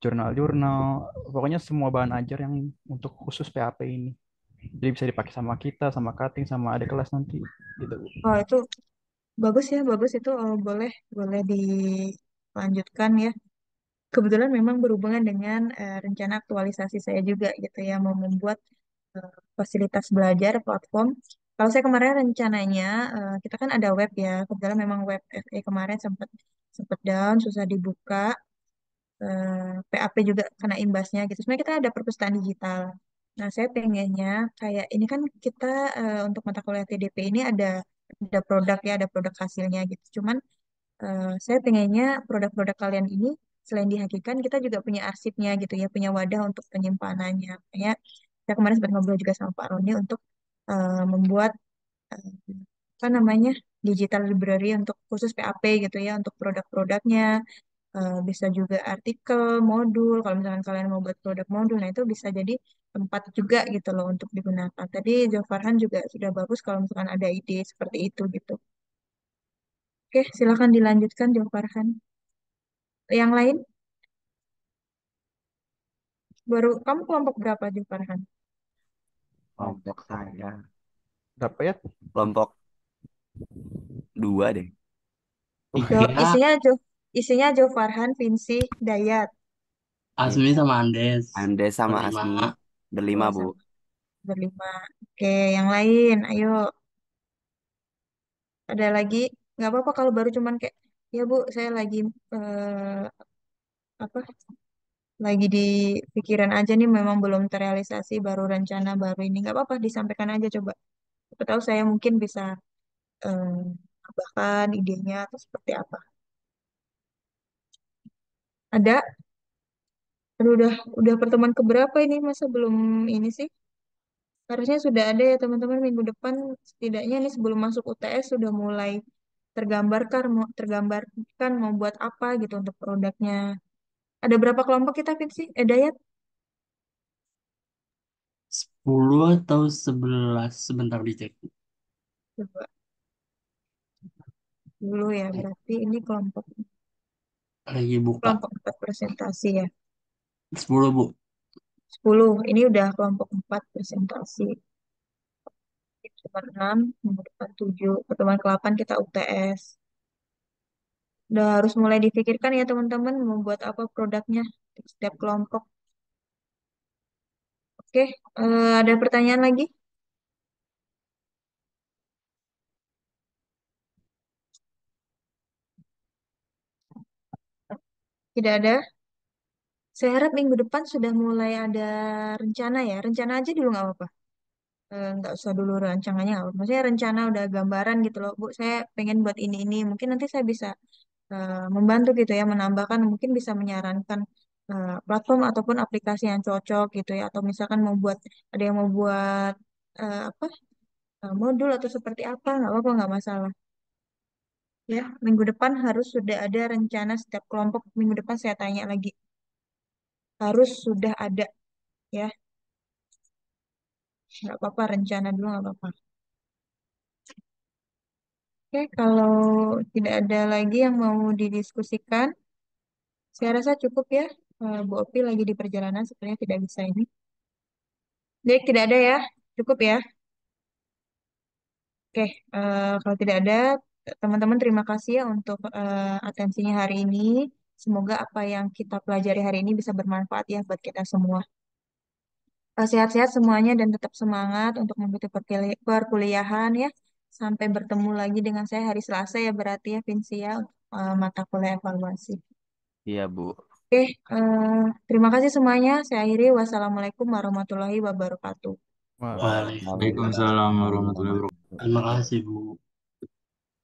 jurnal-jurnal, pokoknya semua bahan ajar yang untuk khusus PAP ini. Jadi bisa dipakai sama kita, sama cutting, sama adik kelas nanti gitu, Bu. Oh, itu bagus ya, bagus itu boleh boleh dilanjutkan ya. Kebetulan memang berhubungan dengan rencana aktualisasi saya juga gitu ya, mau membuat fasilitas belajar platform. Kalau saya kemarin rencananya kita kan ada web ya, kebetulan memang web FE kemarin sempat sempat down, susah dibuka. PAP juga kena imbasnya gitu. Sebenarnya kita ada perpustakaan digital. Nah, saya pengennya kayak ini kan kita untuk mata kuliah TDP ini ada produk ya, ada produk hasilnya gitu. Cuman saya pengennya produk-produk kalian ini selain dihakikan kita juga punya arsipnya gitu ya, punya wadah untuk penyimpanannya. Kayak saya kemarin sempat ngobrol juga sama Pak Roni untuk membuat eh, apa namanya digital library untuk khusus PAP gitu ya, untuk produk-produknya. Bisa juga artikel, modul. Kalau misalkan kalian mau buat produk modul, nah itu bisa jadi tempat juga gitu loh untuk digunakan. Tadi Jovarhan juga sudah bagus kalau misalkan ada ide seperti itu gitu. Oke, silakan dilanjutkan Jovarhan. Yang lain, baru kamu kelompok berapa Jovarhan? Kelompok saya Berapa ya? kelompok 2 deh. Kira Isinya Jovarhan, Vinci, Dayat. Iya. Asmi sama Andes. Andes sama Berlima. Asmi berlima, Oh, Bu. berlima. Oke, yang lain, ayo. Ada lagi? Nggak apa-apa kalau baru cuman kayak, ya Bu, saya lagi apa? Lagi di pikiran aja nih, memang belum terrealisasi, baru rencana baru ini. Nggak apa-apa, disampaikan aja coba. Siapa tahu saya mungkin bisa eh, tambahkan idenya atau seperti apa. Ada? Aduh, udah pertemuan keberapa ini? Masa belum ini sih? Harusnya sudah ada ya teman-teman minggu depan setidaknya nih sebelum masuk UTS sudah mulai tergambarkan mau buat apa gitu untuk produknya. Ada berapa kelompok kita Fit sih? Dayat? 10 atau 11. Sebentar dicek. Coba dulu ya, berarti ini kelompok Lagi buka. kelompok 4 presentasi ya. 10, Bu. 10. Ini udah kelompok 4 presentasi. pertemuan 6, minggu depan 7, pertemuan ke-8 kita UTS. Udah harus mulai dipikirkan ya teman-teman membuat apa produknya untuk setiap kelompok. Oke, ada pertanyaan lagi? Tidak ada. Saya harap minggu depan sudah mulai ada rencana ya. Rencana aja dulu nggak apa-apa. Nggak usah dulu rancangannya nggak apa-apa. Maksudnya rencana udah gambaran gitu loh. Bu, saya pengen buat ini. Mungkin nanti saya bisa membantu gitu ya, menambahkan, mungkin bisa menyarankan platform ataupun aplikasi yang cocok gitu ya. Atau misalkan mau buat, ada yang mau buat apa modul atau seperti apa, nggak apa-apa, nggak masalah. Ya, minggu depan harus sudah ada rencana setiap kelompok. Minggu depan saya tanya lagi. Harus sudah ada ya. Nggak apa-apa, rencana dulu nggak apa-apa. Oke, kalau tidak ada lagi yang mau didiskusikan, saya rasa cukup ya. Bu Opi lagi di perjalanan, sepertinya tidak bisa ini. Jadi tidak ada ya, cukup ya. Oke, kalau tidak ada, teman-teman terima kasih ya untuk atensinya hari ini. Semoga apa yang kita pelajari hari ini bisa bermanfaat ya buat kita semua. Sehat-sehat semuanya dan tetap semangat untuk mengikuti perkuliahan ya. Sampai bertemu lagi dengan saya hari Selasa ya berarti ya Vinci ya untuk mata kuliah evaluasi. Iya, Bu. Oke, terima kasih semuanya. Saya akhiri. Wassalamualaikum warahmatullahi wabarakatuh. Wah. Waalaikumsalam. Waalaikumsalam warahmatullahi wabarakatuh. Terima kasih, Bu.